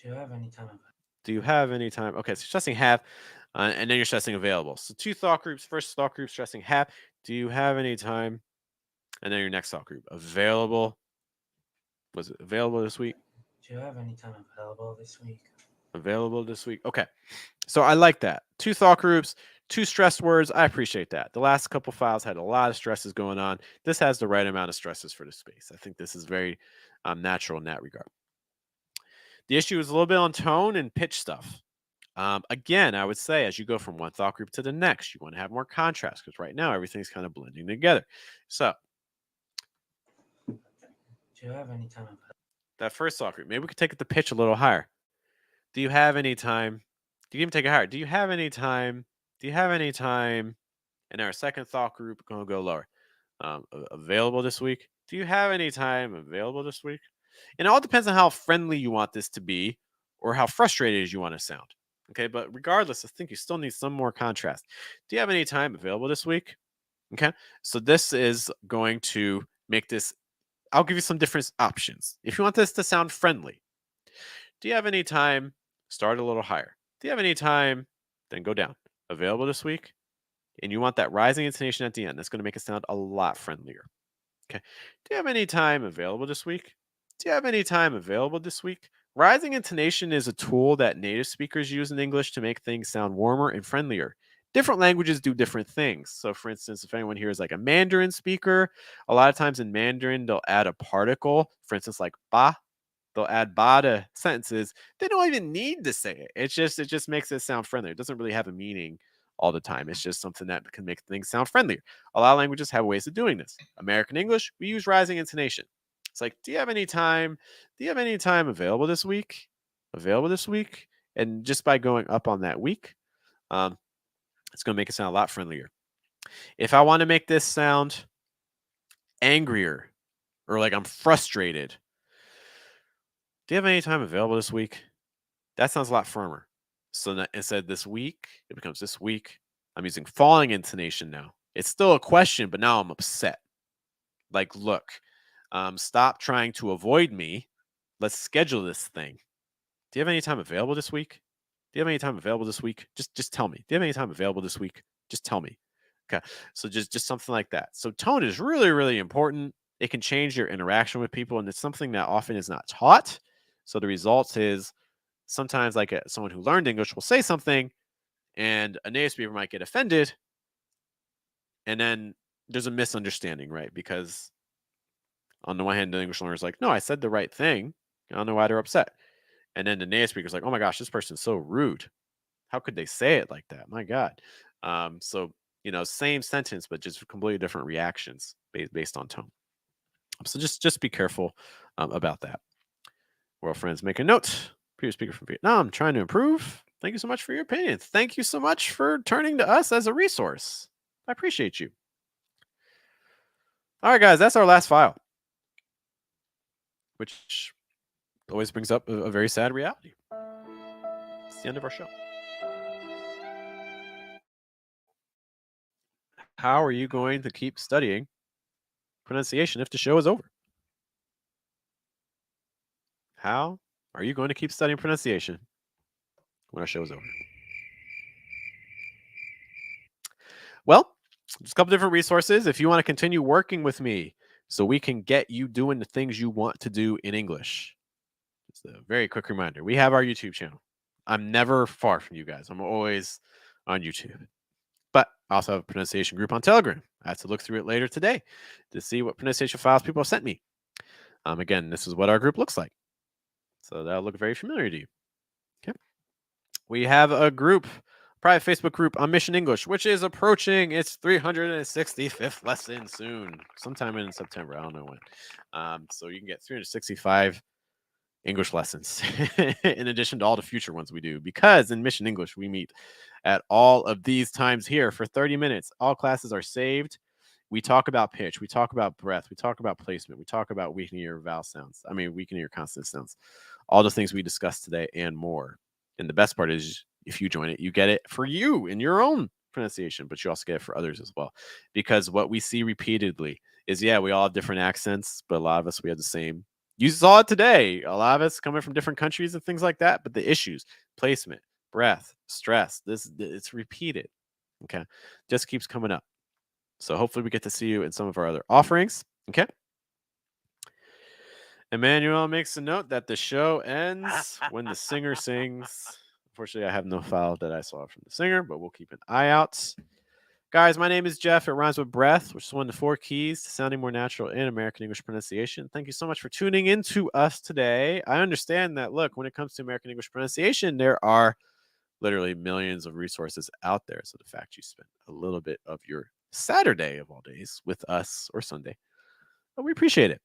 Do you have any time? Do you have any time? Okay, so stressing have, and then you're stressing available. So two thought groups. First thought group stressing have. Do you have any time? And then your next thought group available. Was it available this week? Do you have any time available this week? Available this week. Okay. So I like that. Two thought groups, two stressed words. I appreciate that. The last couple files had a lot of stresses going on. This has the right amount of stresses for the space. I think this is very natural in that regard. The issue is a little bit on tone and pitch stuff. Again, I would say as you go from one thought group to the next, you want to have more contrast because right now everything's kind of blending together. So Do you have any time available? that first thought group, maybe we could take the pitch a little higher. Do you have any time? Do you even take it higher? Do you have any time? Do you have any time? And our second thought group gonna go lower. Available this week? Do you have any time available this week? And it all depends on how friendly you want this to be or how frustrated you want to sound. Okay, but regardless, I think you still need some more contrast. Do you have any time available this week? Okay, so this is going to make this. I'll give you some different options. If you want this to sound friendly, do you have any time? Start a little higher. Do you have any time? Then go down. Available this week? And you want that rising intonation at the end. That's going to make it sound a lot friendlier. Okay. Do you have any time available this week? Do you have any time available this week? Rising intonation is a tool that native speakers use in English to make things sound warmer and friendlier. Different languages do different things. So, for instance, if anyone here is like a Mandarin speaker, a lot of times in Mandarin, they'll add a particle, for instance, like ba. They'll add ba to sentences. They don't even need to say it. It just makes it sound friendlier. It doesn't really have a meaning all the time. It's just something that can make things sound friendlier. A lot of languages have ways of doing this. American English, we use rising intonation. It's like, do you have any time? Do you have any time available this week? Available this week? And just by going up on that week, it's going to make it sound a lot friendlier. If I want to make this sound angrier or like I'm frustrated, do you have any time available this week? That sounds a lot firmer. So that instead of this week, it becomes this week. I'm using falling intonation now. It's still a question, but now I'm upset. Like, look, stop trying to avoid me. Let's schedule this thing. Do you have any time available this week? Do you have any time available this week? Just tell me. Do you have any time available this week? Just tell me. Okay. So just something like that. So tone is really, really important. It can change your interaction with people, and it's something that often is not taught. So the results is sometimes like someone who learned English will say something and a native speaker might get offended. And then there's a misunderstanding, right? Because on the one hand, the English learner is like, no, I said the right thing. I don't know why they're upset. And then the native speaker is like, oh my gosh, this person's so rude. How could they say it like that? My God. So, same sentence, but just completely different reactions based on tone. So just be careful about that. World friends, make a note. Previous speaker from Vietnam, trying to improve. Thank you so much for your opinions. Thank you so much for turning to us as a resource. I appreciate you. All right, guys, that's our last file, which always brings up a very sad reality. It's the end of our show. How are you going to keep studying pronunciation if the show is over? How are you going to keep studying pronunciation when our show is over? Well, there's a couple different resources if you want to continue working with me so we can get you doing the things you want to do in English. Just a very quick reminder. We have our YouTube channel. I'm never far from you guys. I'm always on YouTube. But I also have a pronunciation group on Telegram. I have to look through it later today to see what pronunciation files people have sent me. Again, this is what our group looks like. So that'll look very familiar to you. Okay. We have a group, private Facebook group on Mission English, which is approaching its 365th lesson soon, sometime in September. I don't know when. So you can get 365 English lessons in addition to all the future ones we do, because in Mission English, we meet at all of these times here for 30 minutes. All classes are saved. We talk about pitch. We talk about breath. We talk about placement. We talk about weakening your vowel sounds. Weakening your consonant sounds. All the things we discussed today and more. And the best part is if you join it, you get it for you in your own pronunciation, but you also get it for others as well. Because what we see repeatedly is, we all have different accents, but a lot of us, we have the same You saw it today. A lot of it's coming from different countries and things like that, but the issues, placement, breath, stress, it's repeated. Okay. Just keeps coming up. So hopefully we get to see you in some of our other offerings. Okay. Emmanuel makes a note that the show ends when the singer sings. Unfortunately, I have no file that I saw from the singer, but we'll keep an eye out. Guys, my name is Jeff. It rhymes with breath, which is one of the 4 keys to sounding more natural in American English pronunciation. Thank you so much for tuning in to us today. I understand that, look, when it comes to American English pronunciation, there are literally millions of resources out there. So the fact you spent a little bit of your Saturday of all days with us or Sunday, we appreciate it.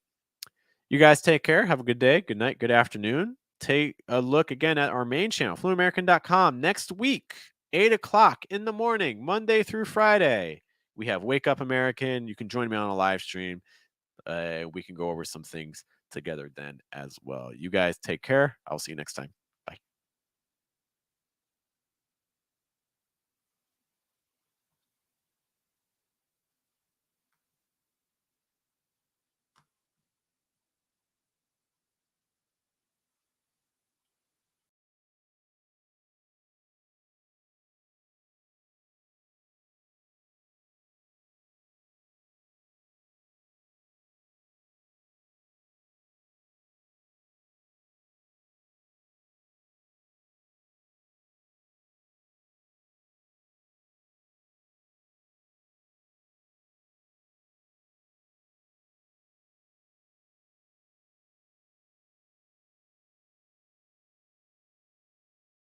You guys take care. Have a good day, good night, good afternoon. Take a look again at our main channel, fluentamerican.com. Next week, 8 o'clock in the morning, Monday through Friday, we have Wake Up American. You can join me on a live stream. We can go over some things together then as well. You guys take care. I'll see you next time.